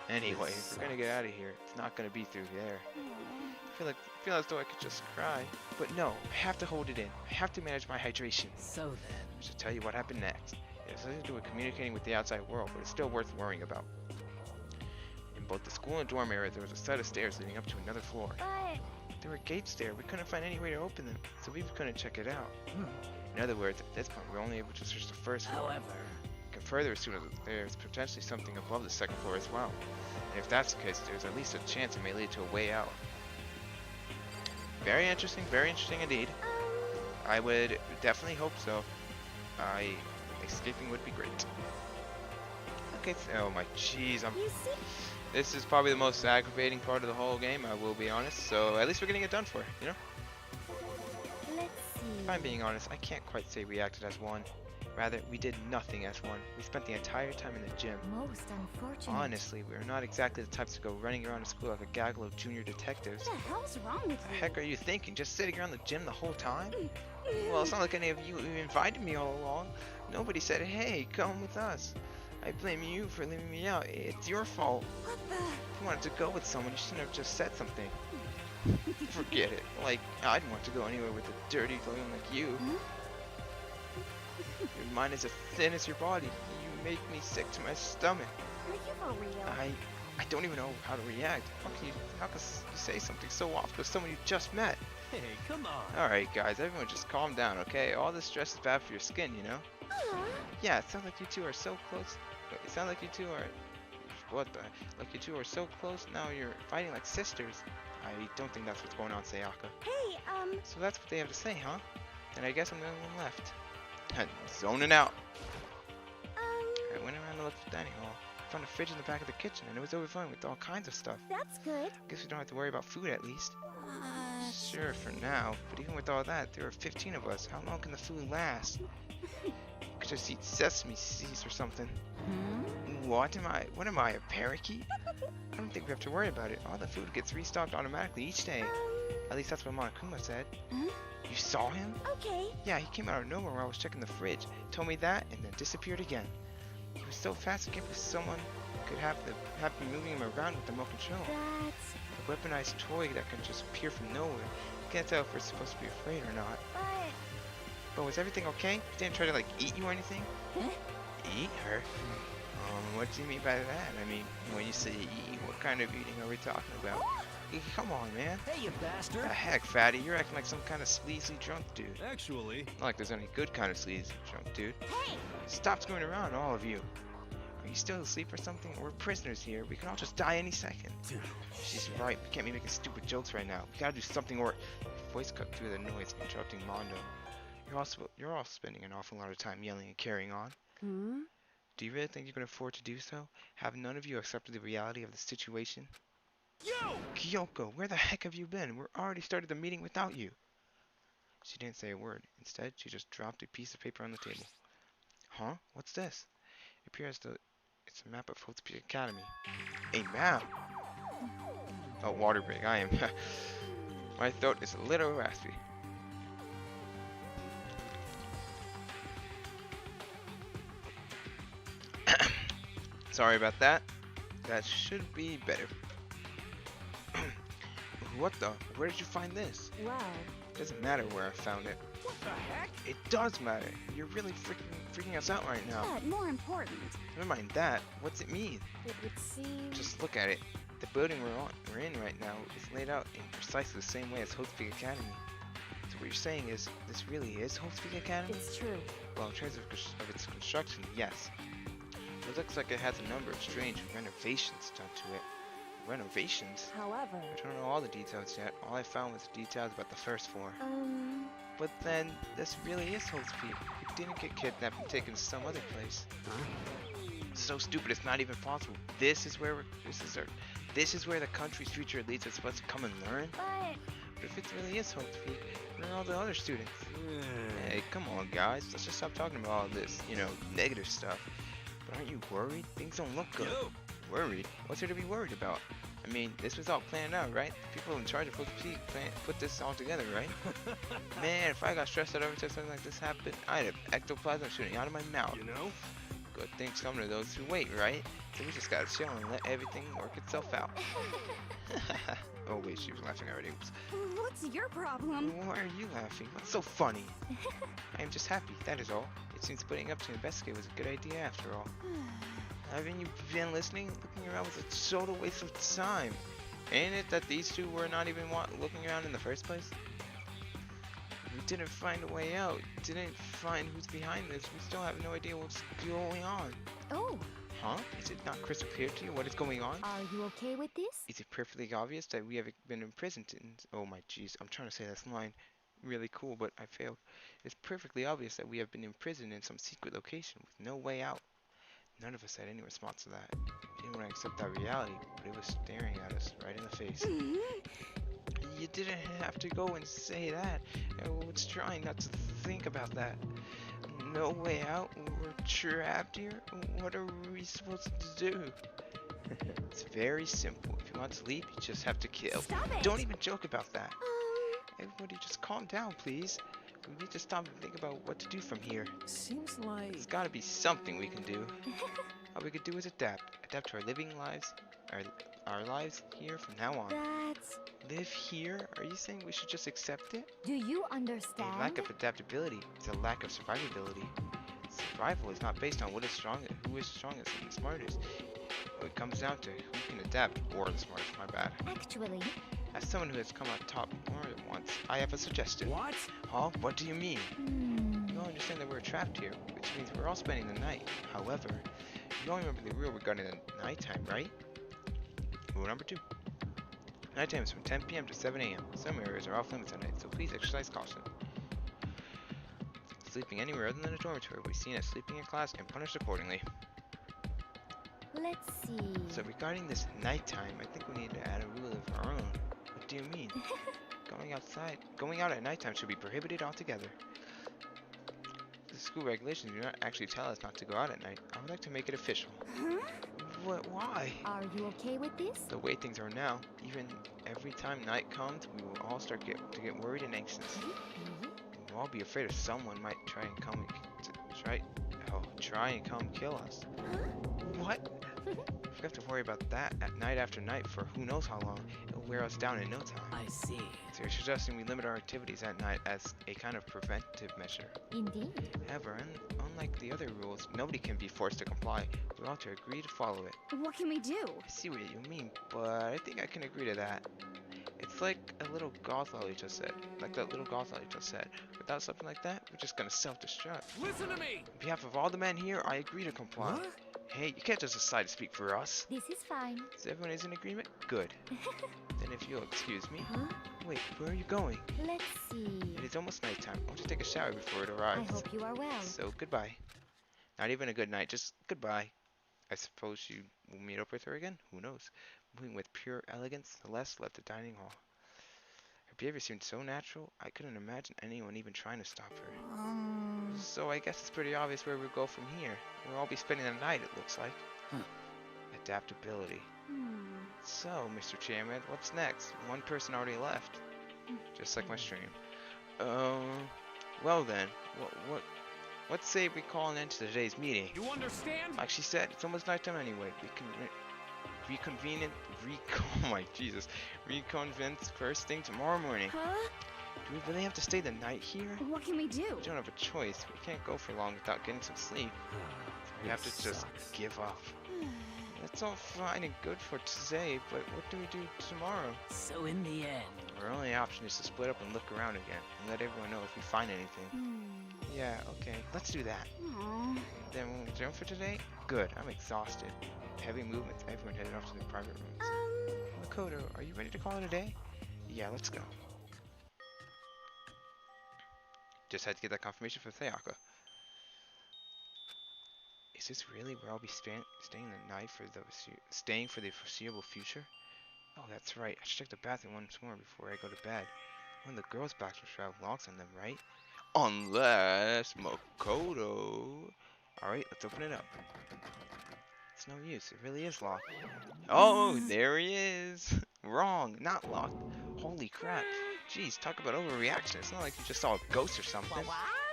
Anyway, if we're gonna get out of here, it's not gonna be through there. I feel as though I could just cry. But no, I have to hold it in. I have to manage my hydration. So then. I should tell you what happened next. It has nothing to do with communicating with the outside world, but it's still worth worrying about. In both the school and dorm area, there was a set of stairs leading up to another floor. But There were gates there. We couldn't find any way to open them, so we couldn't check it out. In other words, at this point, we were only able to search the first floor. However, We can further assume that there's potentially something above the second floor as well. And if that's the case, there's at least a chance it may lead to a way out. Very interesting indeed. I would definitely hope so. Escaping would be great. Okay, oh my jeez, you see, this is probably the most aggravating part of the whole game, I will be honest. So at least we're getting it done for, you know? let's see. If I'm being honest, I can't quite say we acted as one. Rather, we did nothing as one. We spent the entire time in the gym. Most unfortunate. Honestly, we're not exactly the types to go running around the school like a gaggle of junior detectives. What the hell's wrong with The you? heck are you thinking? Just sitting around the gym the whole time? Well, it's not like any of you invited me all along. Nobody said, hey, come with us. I blame you for leaving me out. It's your fault. What the? If you wanted to go with someone, you shouldn't have just said something. Forget it. Like, I'd want to go anywhere with a dirty clown like you. Your mind is as thin as your body. You make me sick to my stomach. Are you for real? I don't even know how to react. How can you say something so off to someone you just met? hey, come on. Alright guys, everyone just calm down, okay? All this stress is bad for your skin, you know? Aw, Yeah, it sounds like you two are so close. It sounds like you two are... What the? Like you two are so close, now you're fighting like sisters. I don't think that's what's going on, Sayaka. hey, So that's what they have to say, huh? And I guess I'm the only one left. Zoning out. I went around to look for the dining hall. Found a fridge in the back of the kitchen, and it was overflowing with all kinds of stuff. that's good. Guess we don't have to worry about food at least. Sure, for now. But even with all that, there are 15 of us. How long can the food last? Could just eat sesame seeds or something. What am I, a parakeet? I don't think we have to worry about it. All the food gets restocked automatically each day. At least that's what Monokuma said. Huh? You saw him? Okay. Yeah, he came out of nowhere while I was checking the fridge. Told me that and then disappeared again. He was so fast, I can't believe someone could have been moving him around with remote control. That's... A weaponized toy that can just appear from nowhere. Can't tell if we're supposed to be afraid or not. But was everything okay? He didn't try to like eat you or anything? Huh? Eat her? What do you mean by that? I mean, when you say eat, what kind of eating are we talking about? Come on, man. Hey, you bastard. The heck, fatty, you're acting like some kind of sleazy drunk dude. Actually, Not like there's any good kind of sleazy drunk dude. Hey! Stop screwing around, all of you. Are you still asleep or something? We're prisoners here. We can all just die any second. She's right. We can't be making stupid jokes right now. We gotta do something or... His voice cut through the noise, interrupting Mondo. You're all spending an awful lot of time yelling and carrying on. Hmm? Do you really think you can afford to do so? Have none of you accepted the reality of the situation? yo! Kyoko, where the heck have you been? We're already started the meeting without you. She didn't say a word. Instead, she just dropped a piece of paper on the table. Huh? What's this? It appears it's a map of Hope's Peak Academy. A map? Oh, water break. I am... My throat is a little raspy. Sorry about that. That should be better. What the? Where did you find this? Well, It doesn't matter where I found it. What the heck? It does matter. You're really freaking us out right now. but more important, Never mind that. What's it mean? it would seem... Just look at it. The building we're in right now is laid out in precisely the same way as Hope's Peak Academy. So what you're saying is, this really is Hope's Peak Academy? It's true. Well, in terms of its construction, yes. It looks like it has a number of strange renovations done to it. Renovations? However... I don't know all the details yet. All I found was details about the first floor. But But then, this really is Hope's Peak. He didn't get kidnapped and taken to some other place. So stupid, it's not even possible. This is where the country's future elites are supposed to come and learn. But if it really is Hope's Peak, where are all the other students? Hey, come on, guys. Let's just stop talking about all this, negative stuff. But aren't you worried? Things don't look good. Yo. Worried? What's there to be worried about? I mean, this was all planned out, right? The people in charge of Hope's Peak put this all together, right? Man, if I got stressed out every time something like this happened, I'd have ectoplasm shooting out of my mouth. You know? Good things come to those who wait, right? So we just gotta chill and let everything work itself out. Oh wait, she was laughing already. Oops. what's your problem? Why are you laughing? What's so funny? I am just happy, that is all. It seems putting up to investigate was a good idea after all. Haven't you been listening? Looking around was a total waste of time. Ain't it that these two were not even looking around in the first place? We didn't find a way out. Didn't find who's behind this. We still have no idea what's going on. Oh, Huh? Is it not crystal clear to you what is going on? are you okay with this? Is it perfectly obvious that we have been imprisoned in... Oh my jeez, I'm trying to say this line really cool, but I failed. It's perfectly obvious that we have been imprisoned in some secret location with no way out. None of us had any response to that. We didn't want to accept that reality, but it was staring at us right in the face. You didn't have to go and say that. I was trying not to think about that. No way out? We're trapped here? What are we supposed to do? It's very simple. If you want to leave, you just have to kill. Stop it! Don't even joke about that. Everybody just calm down, please. We need to stop and think about what to do from here. Seems like... There's gotta be something we can do. All we could do is adapt. Adapt to our living lives, our lives here from now on. That's... Live here? Are you saying we should just accept it? Do you A understand? lack of adaptability is a lack of survivability. Survival is not based on what is strongest, who is strongest and the smartest. It comes down to who can adapt, or the smartest, my bad. Actually, As someone who has come out top more than once, I have a suggestion. What? Huh? What do you mean? You hmm. all understand that we're trapped here, which means we're all spending the night. However, you all remember the rule regarding the nighttime, right? Rule number 2. Nighttime is from 10 p.m. to 7 a.m. Some areas are off limits at night, so please exercise caution. Sleeping anywhere other than a dormitory will be seen as sleeping in class and punished accordingly. Let's see. So regarding this nighttime, I think we need to add a rule of our own. What do you mean? Going out at nighttime should be prohibited altogether. The school regulations do not actually tell us not to go out at night. I would like to make it official. Huh? What? Why? Are you okay with this? The way things are now, even every time night comes, we will all start to get worried and anxious. We'll all be afraid of someone might try and come kill us. What? We have to worry about that at night after night for who knows how long. It'll wear us down in no time. I see. So you're suggesting we limit our activities at night as a kind of preventive measure. Indeed. However, unlike the other rules, nobody can be forced to comply. We're all to agree to follow it. What can we do? I see what you mean, but I think I can agree to that. It's like a little goth lolly just said. Like that little goth lolly just said. Without something like that, we're just gonna self-destruct. Listen to me! On behalf of all the men here, I agree to comply. What? Hey, you can't just decide to speak for us. This is fine. So everyone is in agreement? Good. Then if you'll excuse me. Huh? Wait, where are you going? Let's see. It is almost nighttime. I want to take a shower before it I arrives. hope you are well. So goodbye. Not even a good night, just goodbye. I suppose you will meet up with her again? Who knows? Moving with pure elegance, Celeste left the dining hall. Her behavior seemed so natural, I couldn't imagine anyone even trying to stop her. So I guess it's pretty obvious where we'll go from here. We'll all be spending the night, it looks like. Huh. Adaptability. Hmm. So, Mr. Chairman, what's next? One person already left. Just like my stream. Well then, let's say we call an end to today's meeting. You understand? Like she said, it's almost nighttime anyway. We can reconvene first thing tomorrow morning. Huh? Do we really have to stay the night here? What can we do? We don't have a choice. We can't go for long without getting some sleep. We have to just Sucks. give up. That's all fine and good for today, but what do we do tomorrow? So in the end... Our only option is to split up and look around again, and let everyone know if we find anything. Yeah, okay, let's do that. Aw. Then when we're done for today, good, I'm exhausted. Heavy movements, everyone headed off to their private rooms. Makoto, are you ready to call it a day? Yeah, let's go. Just had to get that confirmation from Sayaka. Is this really where I'll be staying for the foreseeable future? Oh, that's right. I should check the bathroom once more before I go to bed. One of the girls' bathrooms should have locks on them, right? Unless Makoto. Alright, let's open it up. It's no use. It really is locked. Oh, there he is. Wrong. Not locked. Holy crap. Jeez, talk about overreaction. It's not like you just saw a ghost or something.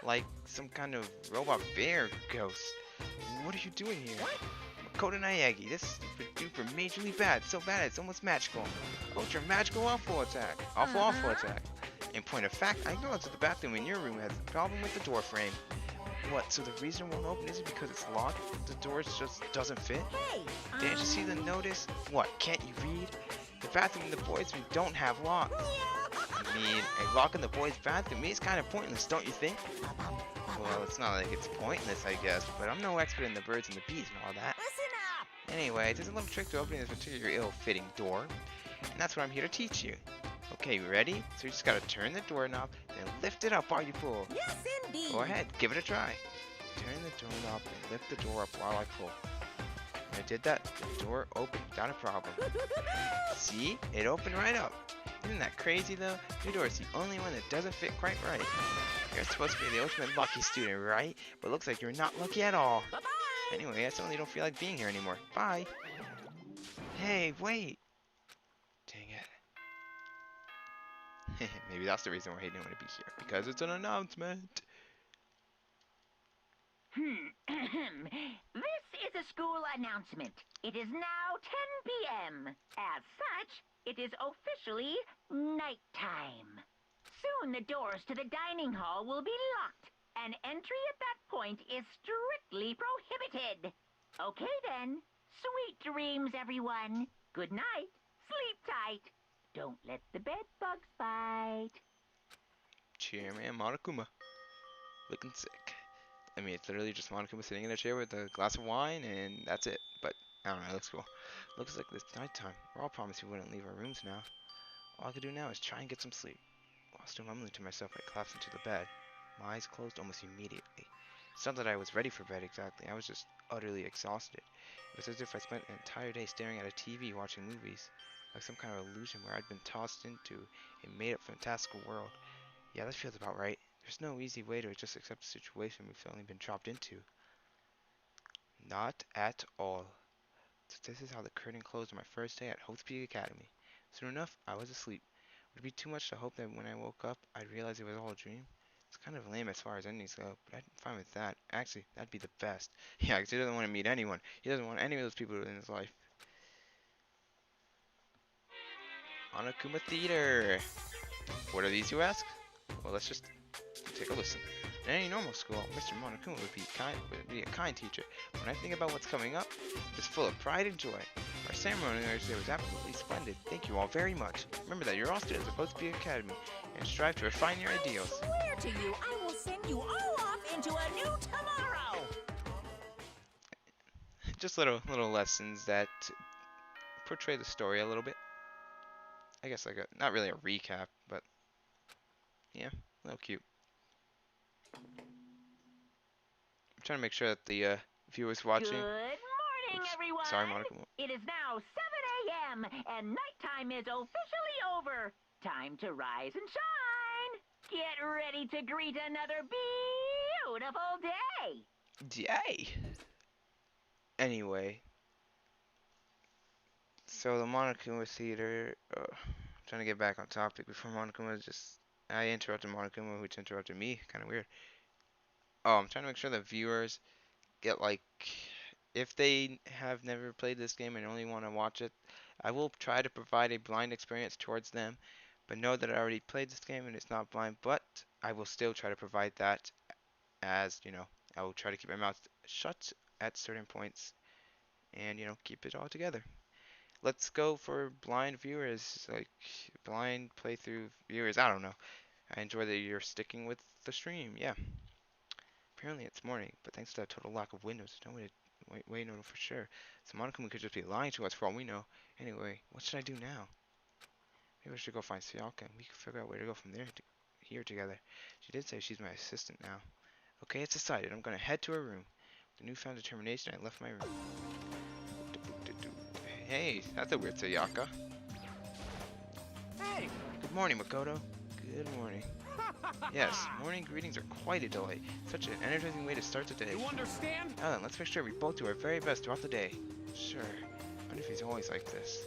Like some kind of robot bear ghost. What are you doing here? Makoto Naegi, this is super majorly bad. So bad it's almost magical. Ultra magical awful attack. Awful attack. In point of fact, I acknowledge that the bathroom in your room has a problem with the door frame. What, so the reason it won't open isn't because it's locked? The door just doesn't fit? Hey, Didn't you see the notice? What, can't you read? The bathroom in the boys' room don't have locks. I mean, a lock in the boys' bathroom is kind of pointless, don't you think? Well, it's not like it's pointless, I guess, but I'm no expert in the birds and the bees and all that. Listen up! Anyway, there's a little trick to opening this particular ill-fitting door, and that's what I'm here to teach you. Okay, you ready? So you just gotta turn the doorknob, then lift it up while you pull. Yes, indeed. Go ahead, give it a try. Turn the doorknob and lift the door up while I pull. When I did that, the door opened without a problem. See? It opened right up. Isn't that crazy though? Your door is the only one that doesn't fit quite right. You're supposed to be the ultimate lucky student, right? But looks like you're not lucky at all. Bye-bye. Anyway, I certainly don't feel like being here anymore. Bye. Hey, wait. Dang it. Maybe that's the reason why he didn't want to be here. Because it's an announcement. This is a school announcement. It is now 10 p.m. As such, it is officially nighttime. Soon the doors to the dining hall will be locked, and entry at that point is strictly prohibited. Okay then. Sweet dreams, everyone. Good night. Sleep tight. Don't let the bed bugs bite. Chairman Monokuma. Looking sick. I mean, it's literally just Monokuma sitting in a chair with a glass of wine, and that's it. But, I don't know, it looks cool. Looks like it's nighttime. We're all promised we wouldn't leave our rooms now. All I could do now is try and get some sleep. While still mumbling to myself, I collapsed into the bed. My eyes closed almost immediately. It's not that I was ready for bed exactly. I was just utterly exhausted. It was as if I spent an entire day staring at a TV watching movies. Like some kind of illusion where I'd been tossed into a made-up fantastical world. Yeah, that feels about right. There's no easy way to just accept the situation we've suddenly been dropped into. Not at all. So this is how the curtain closed on my first day at Hope's Peak Academy. Soon enough, I was asleep. Would it be too much to hope that when I woke up, I'd realize it was all a dream? It's kind of lame as far as endings go, but I'm fine with that. Actually, that'd be the best. Yeah, because he doesn't want to meet anyone. He doesn't want any of those people in his life. Monokuma Theater. What are these, you ask? Well, let's just take a listen. In any normal school, Mr. Monokuma would be a kind teacher. When I think about what's coming up, it's full of pride and joy. Our ceremony today was absolutely splendid. Thank you all very much. Remember that you're all students of Hope's Peak Academy, and strive to refine your ideals. I swear to you, I will send you all off into a new tomorrow. Just little lessons that portray the story a little bit. I guess like not really a recap, but yeah, a little cute. I'm trying to make sure that the viewers watching. Good morning, everyone. Sorry, Monokuma. It is now 7 a.m. and nighttime is officially over. Time to rise and shine. Get ready to greet another beautiful day. Yay! Anyway, so the Monokuma Theater. Trying to get back on topic before Monokuma I interrupted Monokuma, which interrupted me. Kind of weird. Oh, I'm trying to make sure that viewers get like, if they have never played this game and only want to watch it, I will try to provide a blind experience towards them. But know that I already played this game and it's not blind. But I will still try to provide that, as you know, I will try to keep my mouth shut at certain points, and you know, keep it all together. Let's go for blind viewers, like blind playthrough viewers. I don't know. I enjoy that you're sticking with the stream. Yeah. Apparently it's morning, but thanks to that total lack of windows, there's no way to know for sure. So Monokuma could just be lying to us for all we know. Anyway, what should I do now? Maybe we should go find Sayaka and we can figure out where to go from here together. She did say she's my assistant now. Okay, it's decided. I'm gonna head to her room. With a newfound determination, I left my room. Hey, that's a weird Sayaka. Hey! Good morning, Makoto. Good morning. Yes, morning greetings are quite a delight. Such an energizing way to start the day. You understand? Now then, let's make sure we both do our very best throughout the day. Sure. I wonder if he's always like this.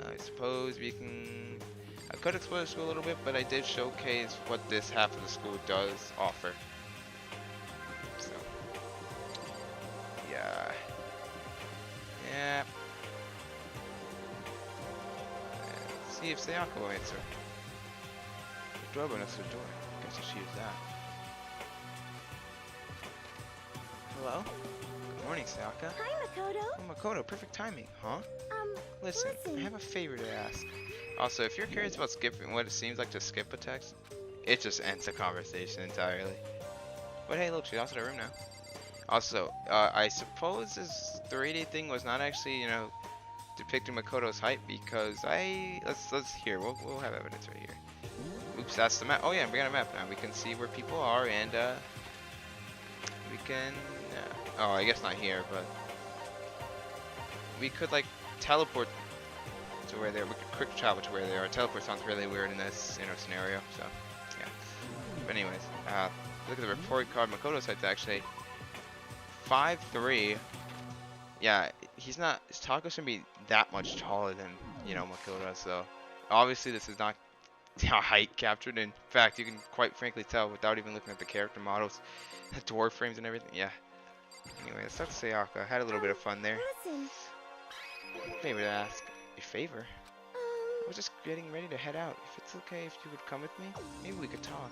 I suppose we can... I could explore the school a little bit, but I did showcase what this half of the school does offer. So... yeah. Yeah. Let's see if Sayaka will answer. The doorbell next to the door. Guess I'll use that. Hello? Good morning, Sayaka. Hi, Makoto. Oh, Makoto, perfect timing, huh? Listen, I Listen. have a favor to ask. Also, if you're curious about skipping what it seems like to skip a text, it just ends the conversation entirely. But hey, look, she's also in the room now. Also, I suppose this 3D thing was not actually, you know, depicting Makoto's height because let's hear. We'll have evidence right here. Oops, that's the map. Oh yeah, we got a map now. We can see where people are and we can. Oh, I guess not here, but we could like teleport to where they are. We could quick travel to where they are. Teleport sounds really weird in this, you know, scenario. So yeah. But anyways, look at the report card. Makoto's height's actually 5'3". Yeah, he's not. Taco shouldn't be that much taller than, you know, Makoto. So obviously this is not height captured. In fact, you can quite frankly tell without even looking at the character models, the dwarf frames and everything. Yeah. Anyway, let's talk to Sayaka. Had a little bit of fun there. Listen. Favor to ask. A favor? I Um, was just getting ready to head out. If it's okay if you would come with me, maybe we could talk.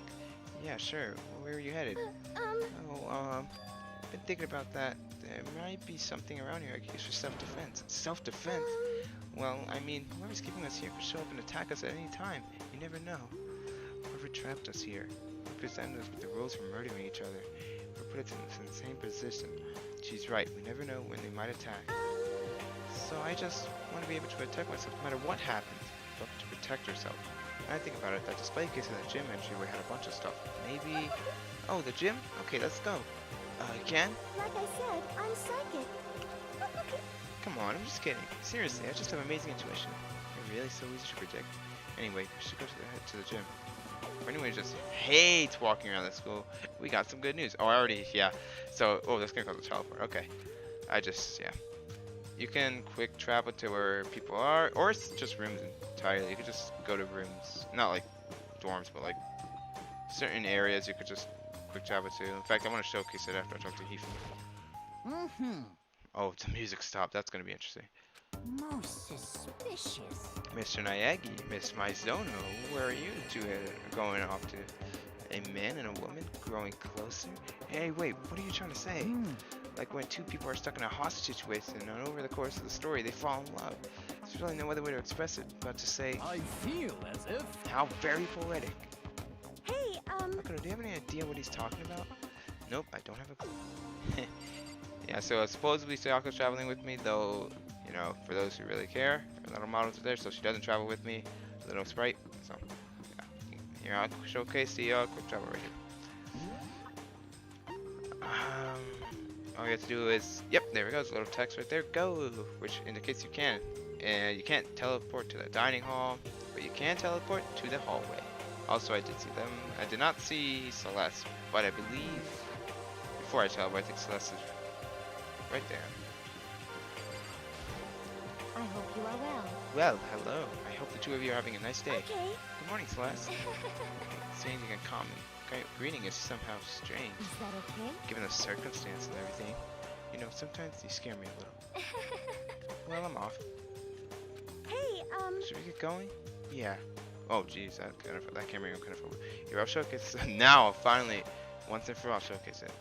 Yeah, sure. Where are you headed? Oh, been thinking about that. There might be something around here I could use for self-defense. Self-defense? Well, I mean, whoever's keeping us here could show up and attack us at any time. You never know. Whoever trapped us here, who presented us with the rules for murdering each other, or put us in the same position. She's right. We never know when they might attack. So I just want to be able to protect myself no matter what happens. But to protect yourself. When I think about it, that display case in the gym entryway had a bunch of stuff. Maybe... Oh, the gym? Okay, let's go. Again? like I said, I'm psychic. Come on, I'm just kidding. Seriously, I just have amazing intuition. You're really so easy to predict. Anyway, we should go to the gym. For anyone who just hates walking around the school, we got some good news. Oh, I already, yeah. So, oh, that's gonna cause a teleport. Okay. Yeah. You can quick travel to where people are, or it's just rooms entirely. You could just go to rooms, not like dorms, but like certain areas you could just quick travel to. In fact, I want to showcase it after I talk to Hifu. Mm-hmm. Oh, the music stopped. That's gonna be interesting. Most suspicious. Mr. Nayagi, Miss Maizono, where are you two going off to? A man and a woman growing closer? Hey, wait, what are you trying to say? Like when two people are stuck in a hostage situation and over the course of the story they fall in love. There's really no other way to express it but to say, I feel as if... how very poetic. Hey, Makoto, do you have any idea what he's talking about? Nope, I don't have a clue. Yeah, so supposedly Sayaka's traveling with me, though, you know, for those who really care, her little models are there, so she doesn't travel with me. Little sprite, so, yeah. Here, I'll showcase the quick travel right here. All you have to do is, yep, there we go, there's a little text right there, go, which indicates you can. And you can't teleport to the dining hall, but you can teleport to the hallway. Also, I did see them. I did not see Celeste, but I believe before I teleport, I think Celeste is right there. I hope you are well. Well, hello. I hope the two of you are having a nice day. Okay. Good morning, Celeste. Saying a common greeting is somehow strange, Is that okay? given the circumstance and everything. You know, sometimes you scare me a little. Well, I'm off. Hey, Should we get going? Yeah. Oh, geez, that camera angle kind of over. Here, I'll showcase now. Finally, once and for all, showcase it.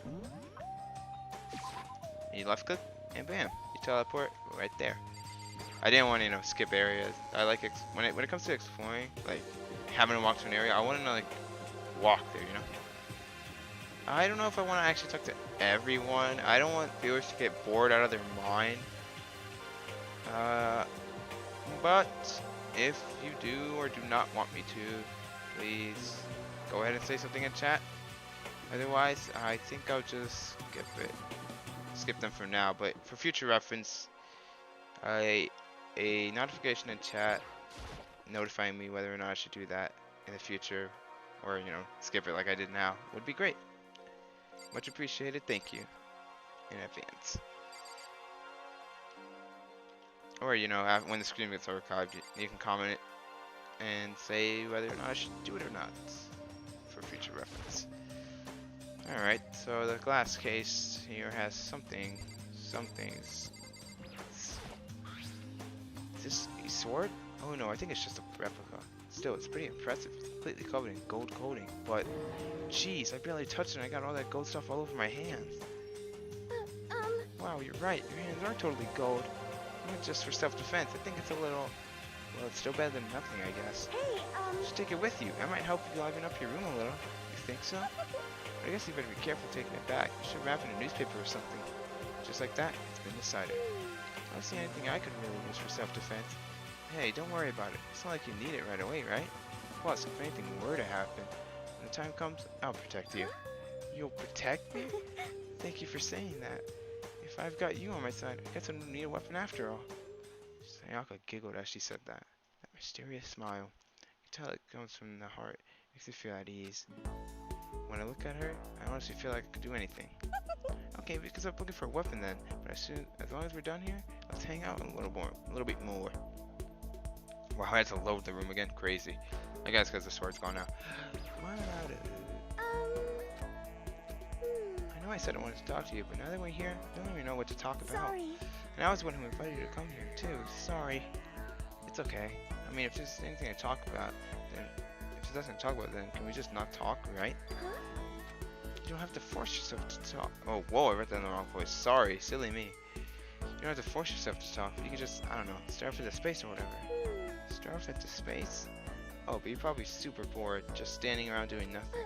You left click, and bam, you teleport right there. I didn't want to, you know, skip areas. I like when it comes to exploring, like having to walk to an area. I want to like walk there, you know. I don't know if I want to actually talk to everyone. I don't want viewers to get bored out of their mind. But if you do or do not want me to, please go ahead and say something in chat. Otherwise, I think I'll just skip them for now. But for future reference, a notification in chat notifying me whether or not I should do that in the future, or, you know, skip it like I did now, would be great. Much appreciated. Thank you in advance. Or, you know, when the stream gets archived, you can comment it and say whether or not I should do it or not for future reference. Alright, so the glass case here has something. Is this a sword? Oh no, I think it's just a replica. Still, it's pretty impressive. It's completely covered in gold coating. But, jeez, I barely touched it and I got all that gold stuff all over my hands. wow, you're right. Your hands are totally gold. Not just for self-defense. I think it's a little... Well, it's still better than nothing, I guess. Hey, Just take it with you. I might help you liven up your room a little. You think so? I guess you better be careful taking it back. You should wrap it in a newspaper or something. Just like that, it's been decided. I don't see anything I could really use for self-defense. Hey, don't worry about it. It's not like you need it right away, right? Plus, if anything were to happen, when the time comes, I'll protect you. You'll protect me? Thank you for saying that. If I've got you on my side, I guess I don't need a weapon after all. Sayaka giggled as she said that. That mysterious smile. You can tell it comes from the heart. Makes you feel at ease. When I look at her, I honestly feel like I could do anything. Okay, because I'm looking for a weapon then. But as long as we're done here, let's hang out a little bit more. Wow, I had to load the room again. Crazy. I guess because the sword's gone now. I know I said I wanted to talk to you, but now that we're here, I don't even know what to talk about. sorry. And I was the one who invited you to come here too. Sorry. It's okay. I mean, if there's anything to talk about, then if there's nothing to talk about, then can we just not talk, right? Huh? You don't have to force yourself to talk. Oh, whoa! I read that in the wrong place. Sorry, silly me. You don't have to force yourself to talk. You can just, I don't know, stare off into space or whatever. Stare off into space? Oh, but you're probably super bored, just standing around doing nothing.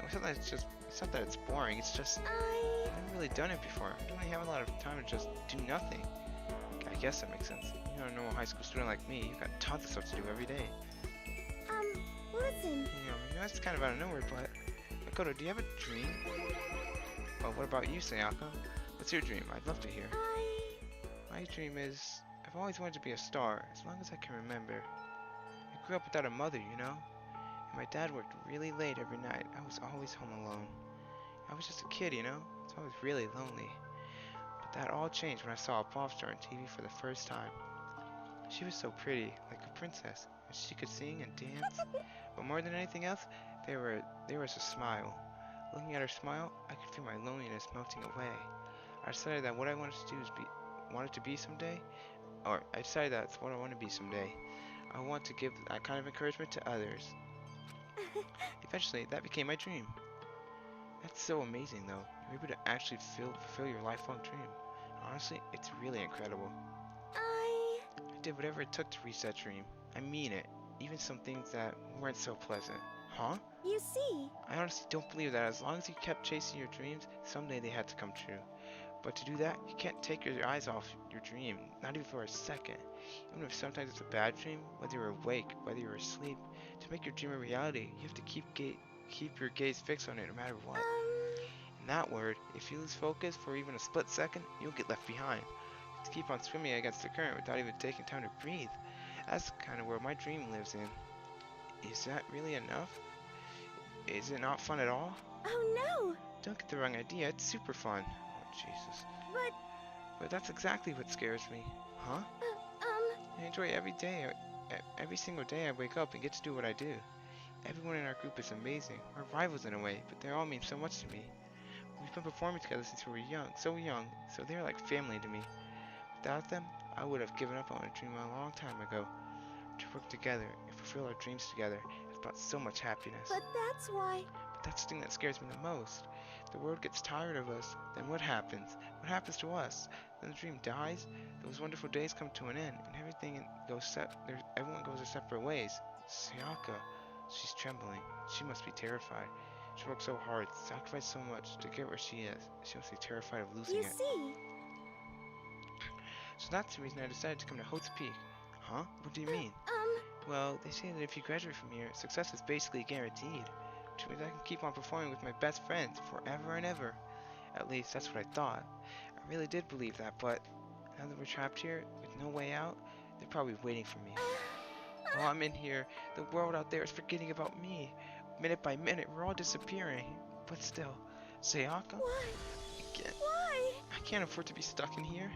It's not that it's not that it's boring. It's just I haven't really done it before. I don't really have a lot of time to just do nothing. I guess that makes sense. You're not a normal high school student like me. You've got tons of stuff to do every day. Listen. You know, it's kind of out of nowhere, but Makoto, do you have a dream? Well, what about you, Sayaka? What's your dream? I'd love to hear. My dream is I've always wanted to be a star, as long as I can remember. I grew up without a mother, you know? And my dad worked really late every night. I was always home alone. I was just a kid, you know? So I was really lonely. But that all changed when I saw a pop star on TV for the first time. She was so pretty, like a princess, and she could sing and dance. But more than anything else, there was a smile. Looking at her smile, I could feel my loneliness melting away. I decided that what I wanted to do is wanted to be someday, or I decided that's what I want to be someday. I want to give that kind of encouragement to others. Eventually, that became my dream. That's so amazing, though. You're able to actually fulfill your lifelong dream. Honestly, it's really incredible. I did whatever it took to reach that dream. I mean it. Even some things that weren't so pleasant. Huh? You see. I honestly don't believe that as long as you kept chasing your dreams, someday they had to come true. But to do that, you can't take your eyes off your dream, not even for a second. Even if sometimes it's a bad dream, whether you're awake, whether you're asleep, to make your dream a reality, you have to keep your gaze fixed on it no matter what. In that word, if you lose focus for even a split second, you'll get left behind. You have to keep on swimming against the current without even taking time to breathe. That's the kind of world my dream lives in. Is that really enough? Is it not fun at all? Oh no! Don't get the wrong idea, it's super fun. Oh, Jesus. But that's exactly what scares me. Huh? I enjoy every single day I wake up and get to do what I do. Everyone in our group is amazing. We're rivals in a way, but they all mean so much to me. We've been performing together since we were young, so they're like family to me. Without them, I would have given up on a dream a long time ago. To work together and fulfill our dreams together has brought so much happiness. But that's why. But that's the thing that scares me the most. If the world gets tired of us, then what happens? What happens to us? Then the dream dies, those wonderful days come to an end, and everyone goes their separate ways. Sayaka, she's trembling. She must be terrified. She worked so hard, sacrificed so much to get where she is. She must be terrified of losing it. You see. So that's the reason I decided to come to Hope's Peak. Huh? What do you mean? Well, they say that if you graduate from here, success is basically guaranteed. Which means I can keep on performing with my best friends forever and ever. At least, that's what I thought. I really did believe that, but now that we're trapped here, with no way out, they're probably waiting for me. While I'm in here, the world out there is forgetting about me. Minute by minute, we're all disappearing. But still, Sayaka? Why? Why? I can't afford to be stuck in here.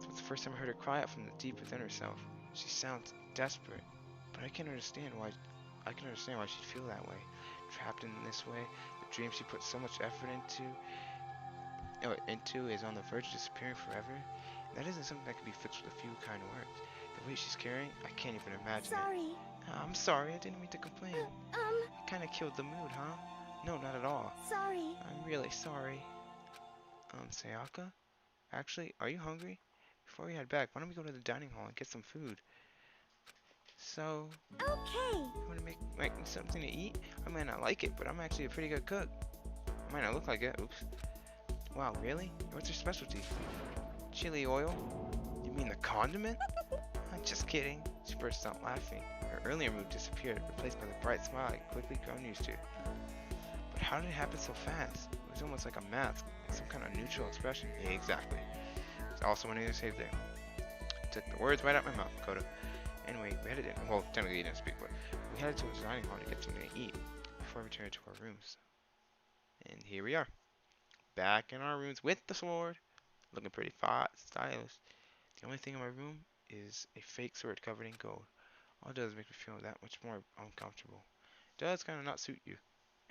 It was the first time I heard her cry out from the deep within herself. She sounds desperate, but I can understand why she'd feel that way. Trapped in this way, the dream she put so much effort into is on the verge of disappearing forever. And that isn't something that can be fixed with a few kind words. The way she's carrying, I can't even imagine Sorry. it. I'm sorry, I didn't mean to complain. I kinda killed the mood, huh? No, not at all. Sorry. I'm really sorry. Sayaka? Actually, are you hungry? Before we head back, why don't we go to the dining hall and get some food? So, Okay. you want to make me something to eat? I might not like it, but I'm actually a pretty good cook. I might not look like it. Oops. Wow, really? What's your specialty? Chili oil? You mean the condiment? I'm just kidding. She burst out laughing. Her earlier mood disappeared, replaced by the bright smile I'd quickly grown used to. But how did it happen so fast? It was almost like a mask, like some kind of neutral expression. Yeah, exactly. It's also one of your save there. Took the words right out my mouth, Koda. Anyway, we headed in. Well, technically you didn't speak, but we headed to the dining hall to get something to eat before we returned to our rooms. And here we are, back in our rooms with the sword, looking pretty stylish. The only thing in my room is a fake sword covered in gold. All it does is make me feel that much more uncomfortable. It does kind of not suit you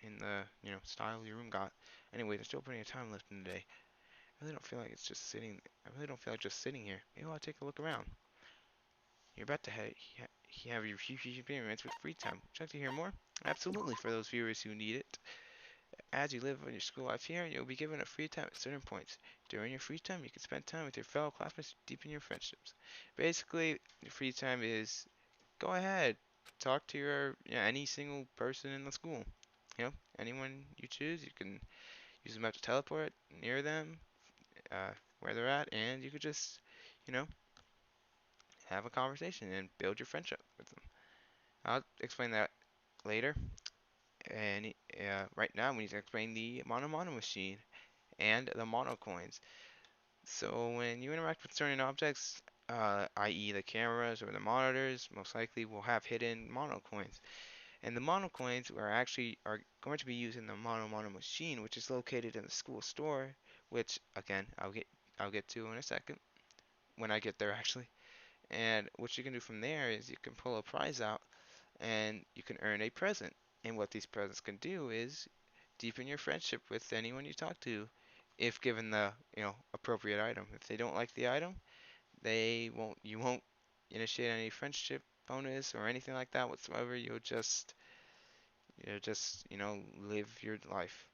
in the, style your room got. Anyway, there's still plenty of time left in the day. I really don't feel like it's just sitting. I really don't feel like just sitting here. Maybe I'll take a look around. You're about to have your future experience with free time. Would you like to hear more? Absolutely, for those viewers who need it. As you live on your school life here, you'll be given a free time at certain points. During your free time, you can spend time with your fellow classmates to deepen your friendships. Basically, your free time is go ahead, talk to any single person in the school. Anyone you choose, you can use them to teleport near them, where they're at, and you could just, you know, have a conversation and build your friendship with them. I'll explain that later. And right now, we need to explain the mono machine and the mono coins. So when you interact with certain objects, i.e. the cameras or the monitors, most likely will have hidden mono coins. And the mono coins are going to be used in the mono machine, which is located in the school store, which again I'll get to in a second when I get there actually. And what you can do from there is you can pull a prize out and you can earn a present. And what these presents can do is deepen your friendship with anyone you talk to if given the, appropriate item. If they don't like the item, you won't initiate any friendship bonus or anything like that whatsoever. You'll just live your life.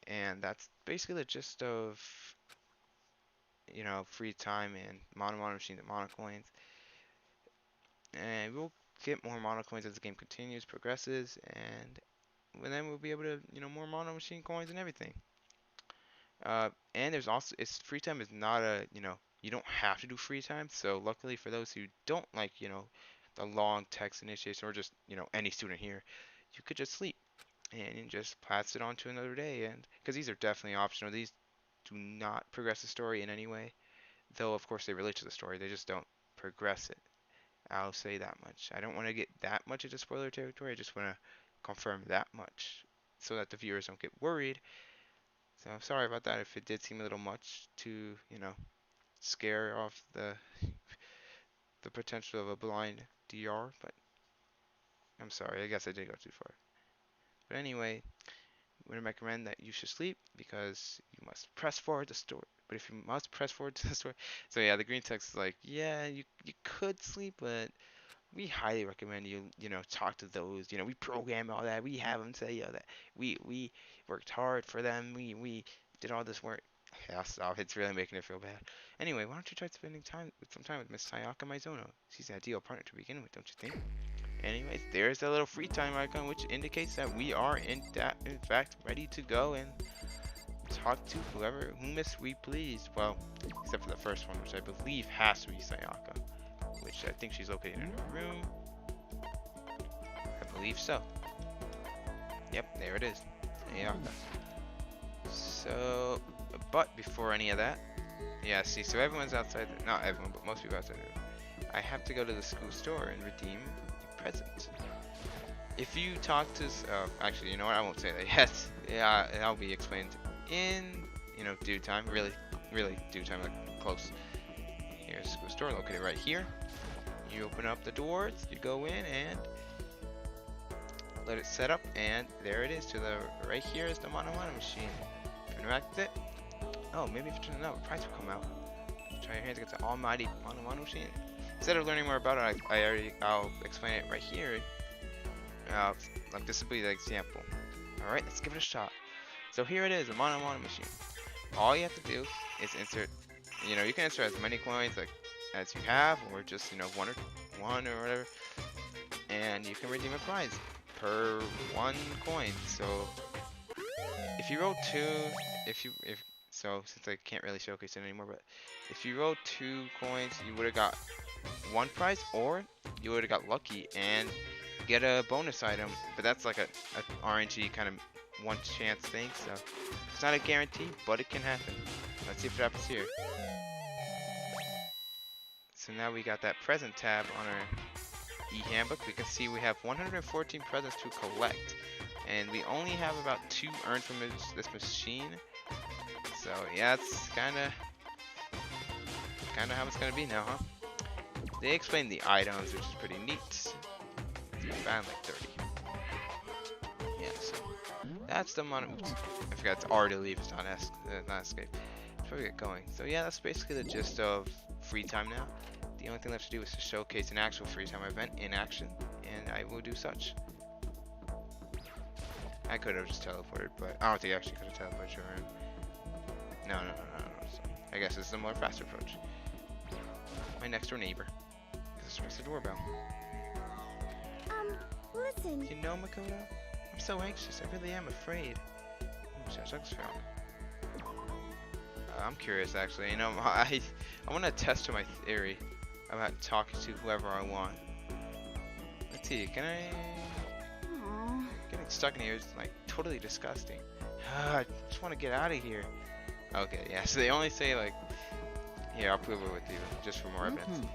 And that's basically the gist of, free time and mono machines and mono coins. And we'll get more mono coins as the game continues, progresses, and then we'll be able to, more mono machine coins and everything. And there's also, it's free time is not you don't have to do free time. So luckily for those who don't like, the long text initiation or just, any student here, you could just sleep and you just pass it on to another day. And because these are definitely optional, these do not progress the story in any way. Though of course they relate to the story, they just don't progress it. I'll say that much. I don't want to get that much into spoiler territory. I just want to confirm that much so that the viewers don't get worried. So I'm sorry about that if it did seem a little much to, scare off the potential of a blind DR, but I'm sorry. I guess I did go too far. But anyway, I'm going to recommend that you should sleep because you must press forward the story. But if you must press forward to the story, so yeah, the green text is like, yeah, you could sleep, but we highly recommend you talk to those. We program all that. We have them say that we worked hard for them. We did all this work. Yeah, stop. It's really making it feel bad. Anyway, why don't you try spending some time with Miss Sayaka Mizono? She's an ideal partner to begin with, don't you think? Anyways, there's that little free time icon, which indicates that we are in fact ready to go and talk to whom we please. Well, except for the first one, which I believe has to be Sayaka, which I think she's located in her room. I believe so. Yep, there it is. Sayaka. So, but before any of that, yeah, see, so everyone's outside, not everyone, but most people outside the room. I have to go to the school store and redeem a present. If you talk to, actually, you know what, I won't say that yet. Yeah, it'll be explained in, due time, really due time, like close. Here's the school store located right here. You open up the doors, you go in and let it set up, and there it is. To the right here is the mono machine. If you interact with it, oh, maybe if you turn it out, a prize will come out. Try your hands against the almighty mono machine. Instead of learning more about it, I'll explain it right here. Like this will be the example. All right, let's give it a shot. So here it is, a mono machine. all you have to do is insert, you can insert as many coins like as you have, or just one or whatever, and you can redeem a prize per one coin. So if you roll two, if so, since I can't really showcase it anymore, but if you roll 2 coins, you would have got one prize, or you would have got lucky and get a bonus item. But that's like a RNG kind of one chance thing, so it's not a guarantee, but it can happen. Let's see if it happens here. So now we got that present tab on our e-handbook. We can see we have 114 presents to collect, and we only have about 2 earned from this machine. So yeah, it's kind of how it's gonna be now, huh? They explain the items, which is pretty neat. We found like 30. Yeah, so that's the money. Oops, I forgot it's R to leave. It's not escape. Let's probably get going. So yeah, that's basically the gist of free time now. The only thing left to do is to showcase an actual free time event in action, and I will do such. I could have just teleported, but I don't think I actually could have teleported your room. No. So I guess this is a more fast approach. My next door neighbor. Just rings the doorbell. Listen. You know, Makoto? I'm so anxious. I really am afraid. I'm curious, actually. I want to test my theory about talking to whoever I want. Let's see. Can I? Getting stuck in here is like totally disgusting. I just want to get out of here. Okay, yeah. So they only say like, here, I'll prove it with you, just for more evidence.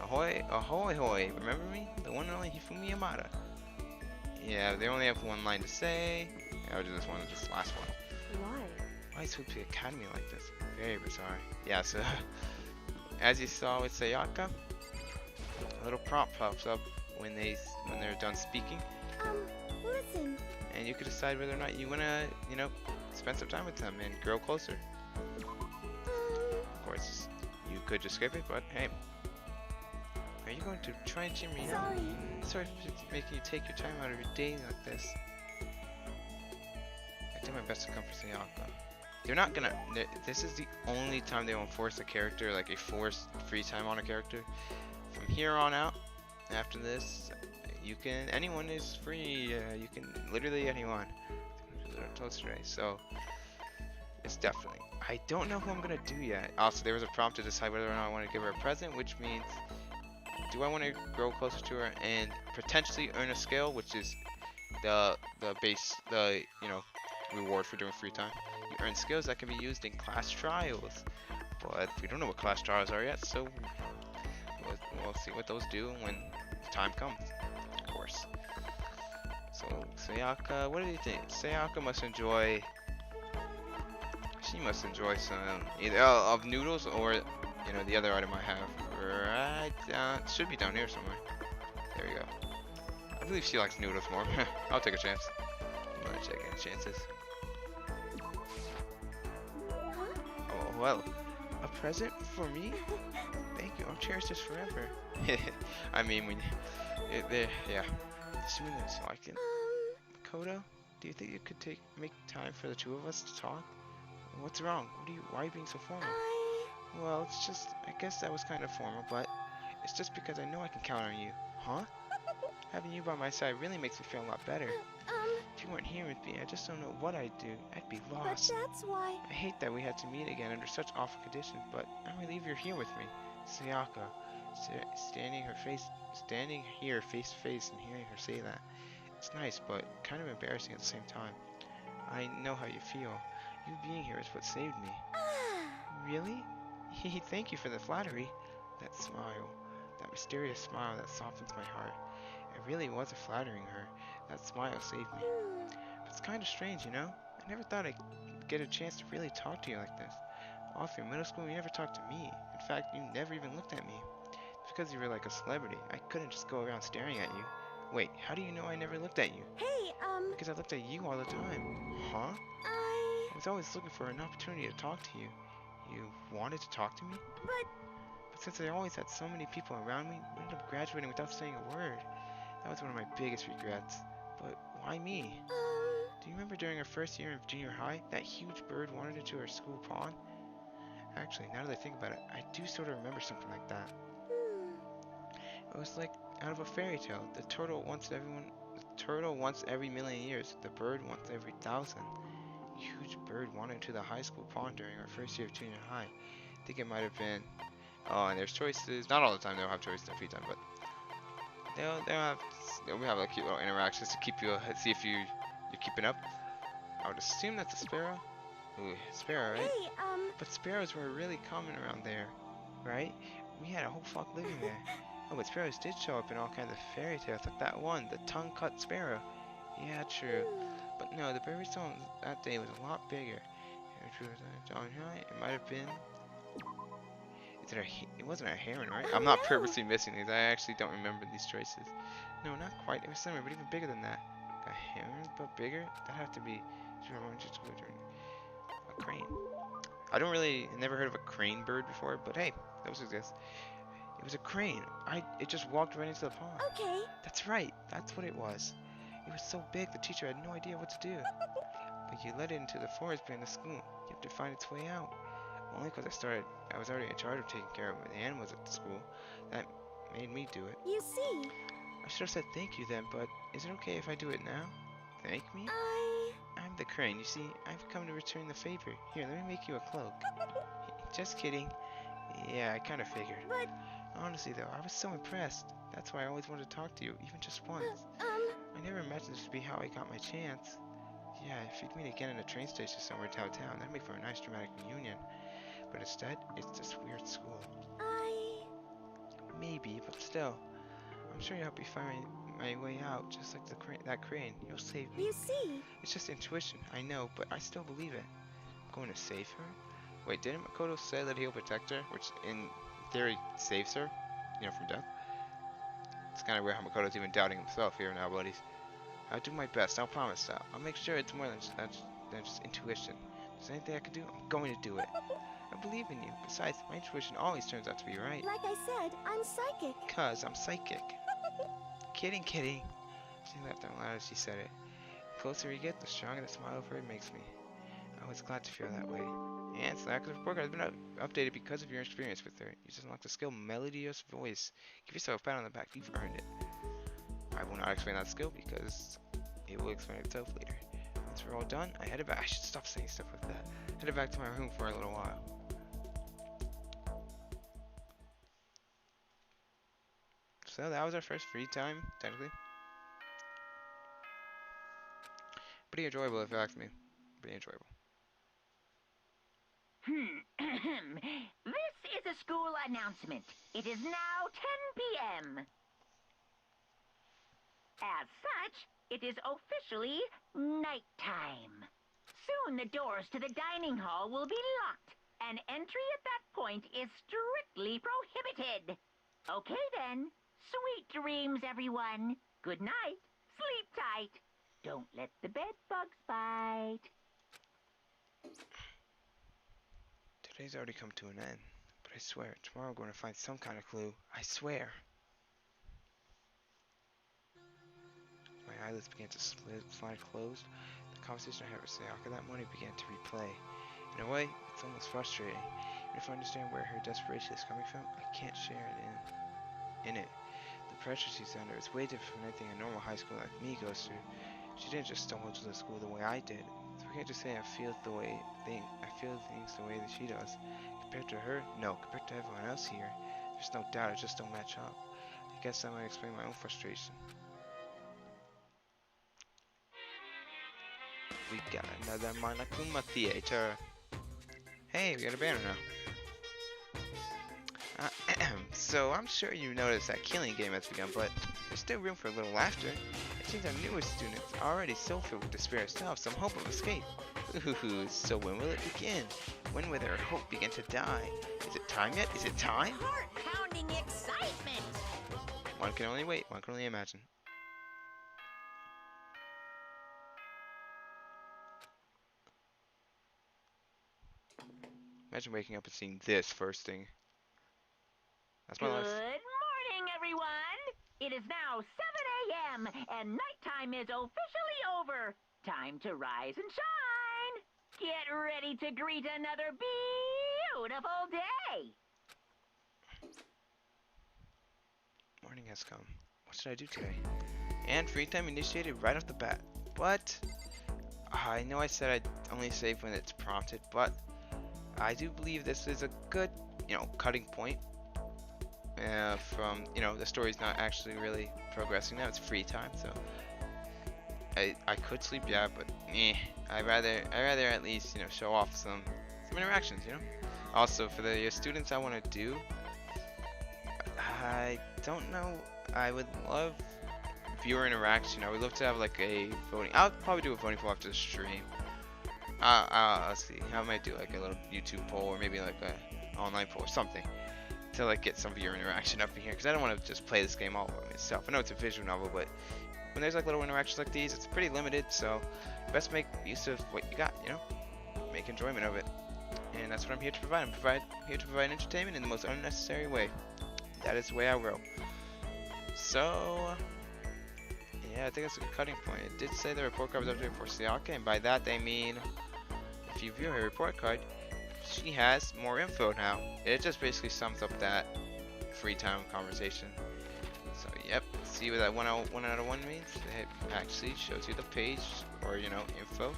Ahoy, ahoy, hoy. Remember me? The one and only Hifumi Yamada. Yeah, they only have one line to say. I would just want to just last one. Why is Hoopsie Academy like this? Very bizarre. Yeah, so as you saw with Sayaka, a little prompt pops up when they're done speaking. Listen. And you could decide whether or not you wanna, spend some time with them and grow closer. Of course, you could just skip it, but hey. Are you going to try and cheer me up? Sorry for making you take your time out of your day like this. I did my best to comfort Sayaka. They're not gonna. This is the only time they won't force a character, like a forced free time on a character. From here on out, after this, anyone is free. You can literally anyone. Today, so it's definitely. I don't know who I'm gonna do yet. Also, there was a prompt to decide whether or not I want to give her a present, which means, do I want to grow closer to her and potentially earn a skill, which is the base, reward for doing free time. You earn skills that can be used in class trials, but we don't know what class trials are yet, so we'll see what those do when the time comes, of course. So Sayaka, what do you think? Sayaka must enjoy. She must enjoy some either of noodles or the other item I have. Right down, should be down here somewhere. There we go. I believe she likes noodles more. I'll take a chance. I'm gonna check any chances. Oh well, a present for me? Thank you. I'll cherish this forever. I mean, yeah. Assuming that's like it. Makoto, do you think you could make time for the two of us to talk? What's wrong? Why are you being so formal? Well, it's just, I guess that was kind of formal, but it's just because I know I can count on you. Huh? Having you by my side really makes me feel a lot better. If you weren't here with me, I just don't know what I'd do. I'd be lost. But that's why. I hate that we had to meet again under such awful conditions, but I relieve you're here with me. Sayaka, standing here face to face and hearing her say that. It's nice, but kind of embarrassing at the same time. I know how you feel. You being here is what saved me. Really? Thank you for the flattery. That smile, that mysterious smile that softens my heart. It really was flattering her. That smile saved me. But it's kind of strange, I never thought I'd get a chance to really talk to you like this. All through middle school, you never talked to me. In fact, you never even looked at me. It's because you were like a celebrity. I couldn't just go around staring at you. Wait, how do you know I never looked at you? Hey, Because I looked at you all the time. Huh? I was always looking for an opportunity to talk to you. You wanted to talk to me? But since I always had so many people around me, I ended up graduating without saying a word. That was one of my biggest regrets. But why me? Do Do you remember during our first year of junior high, that huge bird wandered into our school pond? Actually, now that I think about it, I do sort of remember something like that. It was like out of a fairy tale. The turtle once every million years. The bird once every 1,000. A huge bird wandered into the high school pond during our first year of junior high. I think it might have been. Oh, and there's choices. Not all the time they'll have choices in free time, but we have like cute little interactions to keep you see if you're keeping up. I would assume that's a sparrow. Ooh, sparrow, right? Hey, But sparrows were really common around there, right? We had a whole flock living there. Oh, but sparrows did show up in all kinds of fairy tales, like that one, the tongue-cut sparrow. Yeah, true. But no, the bird we saw that day was a lot bigger. It might have been. It wasn't a heron, right? I'm not no. purposely missing these. I actually don't remember these choices. No, not quite. It was similar, but even bigger than that. A heron, but bigger? That'd have to be a crane. Never heard of a crane bird before, but hey, those exist. It was a crane. It just walked right into the pond. Okay. That's right. That's what it was. It was so big, the teacher had no idea what to do. But you let it into the forest behind the school. You have to find its way out. Only because I was already in charge of taking care of the animals at the school. That made me do it. You see, I should have said thank you then, but is it okay if I do it now? Thank me? I'm the crane. You see, I've come to return the favor. Here, let me make you a cloak. Just kidding. Yeah, I kind of figured. But... Honestly, though, I was so impressed. That's why I always wanted to talk to you, even just once. I never imagined this would be how I got my chance. Yeah, if we'd meet again in a train station somewhere downtown, that'd make for a nice dramatic reunion. But instead, it's this weird school. Maybe, but still. I'm sure you'll help me find my way out, just like that crane. You'll save me. You see... It's just intuition, I know, but I still believe it. I'm going to save her? Wait, didn't Makoto say that he'll protect her? Which, in theory, saves her? You know, from death? It's kind of weird how Makoto's even doubting himself here now, buddies. I'll do my best, I'll promise that. I'll make sure it's more than just intuition. If there's anything I can do, I'm going to do it. I believe in you. Besides, my intuition always turns out to be right. Like I said, I'm psychic. 'Cause I'm psychic. Kidding, kidding. She laughed out loud as she said it. The closer we get, the stronger the smile over it makes me. I was glad to feel that way. And Slacker's report has been updated because of your experience with her. You just unlocked the skill Melodious Voice. Give yourself a pat on the back. You've earned it. I will not explain that skill because it will explain itself later. Once we're all done, I headed back. I should stop saying stuff like that. Headed back to my room for a little while. So that was our first free time, technically. Pretty enjoyable if you ask me. Pretty enjoyable. This is a school announcement. It is now 10 p.m. As such, it is officially nighttime. Soon the doors to the dining hall will be locked, and entry at that point is strictly prohibited. Okay then. Sweet dreams, everyone. Good night. Sleep tight. Don't let the bed bugs bite. Today's already come to an end, but I swear, tomorrow I'm going to find some kind of clue. I swear. My eyelids began to slide closed. The conversation I had with Sayaka that morning began to replay. In a way, it's almost frustrating. Even if I understand where her desperation is coming from, I can't share it in it. The pressure she's under is way different from anything a normal high school like me goes through. She didn't just stumble into the school the way I did. So we can't just say I feel things the way that she does. Compared to her, no. Compared to everyone else here, there's no doubt it just don't match up. I guess that might explain my own frustration. We got another Monokuma theater. Hey, we got a banner now. So I'm sure you noticed that killing game has begun, but there's still room for a little laughter. It seems our newest students are already so filled with despair still have some hope of escape. Ooh, so when will it begin? When will their hope begin to die? Is it time yet? Is it time? Heart-pounding excitement! One can only wait, one can only imagine. Imagine waking up and seeing this first thing. That's my life. Good morning, everyone. It is now 7 a.m. and nighttime is officially over. time to rise and shine. Get ready to greet another beautiful day. Morning has come. What should I do today? And free time initiated right off the bat. What? I know I said I'd only save when it's prompted, but I do believe this is a good, cutting point. From, the story's not actually really progressing now. It's free time, so I could sleep, yeah, but I'd rather at least, show off some interactions, Also, for the students I want to do, I don't know. I would love viewer interaction. I would love to have like a voting. I'll probably do a voting poll after the stream. Let's see. I might do like a little YouTube poll or maybe like a online poll or something to like get some viewer interaction up in here, because I don't want to just play this game all by myself. I know it's a visual novel, but when there's like little interactions like these, it's pretty limited. So best make use of what you got. Make enjoyment of it, and that's what I'm here to provide. I'm here to provide entertainment in the most unnecessary way. That is the way I roll. So yeah, I think that's a good cutting point. It did say the report card was updated for Sayaka, and by that they mean if you view her report card, she has more info now. It just basically sums up that free time conversation. So yep, see what that 1 out of 1 means? It actually shows you the page or info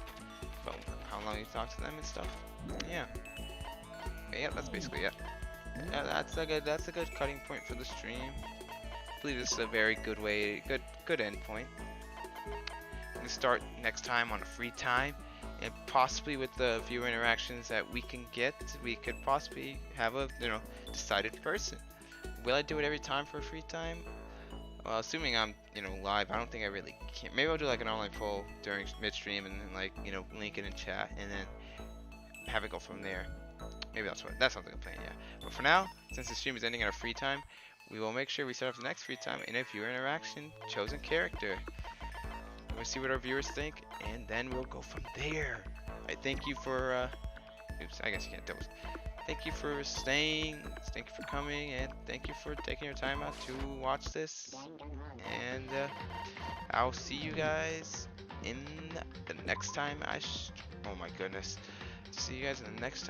about how long you talk to them and stuff. Yeah. But yeah, that's basically it. Yeah, that's a good cutting point for the stream. I believe this is a very good end point. I'm gonna start next time on a free time, and possibly with the viewer interactions that we can get, we could possibly have a decided person. Will I do it every time for a free time? Well, assuming I'm live, I don't think I really can. Maybe I'll do like an online poll during midstream and then like link it in chat and then have it go from there. Maybe that's something I'm playing, yeah. But for now, since the stream is ending at a free time, we will make sure we set up the next free time in a viewer interaction chosen character. We'll see what our viewers think, and then we'll go from there. I thank you for oops, I guess you can't double. Thank you for staying, thank you for coming, and thank you for taking your time out to watch this. And I'll see you guys in the next time oh my goodness. See you guys in the next time.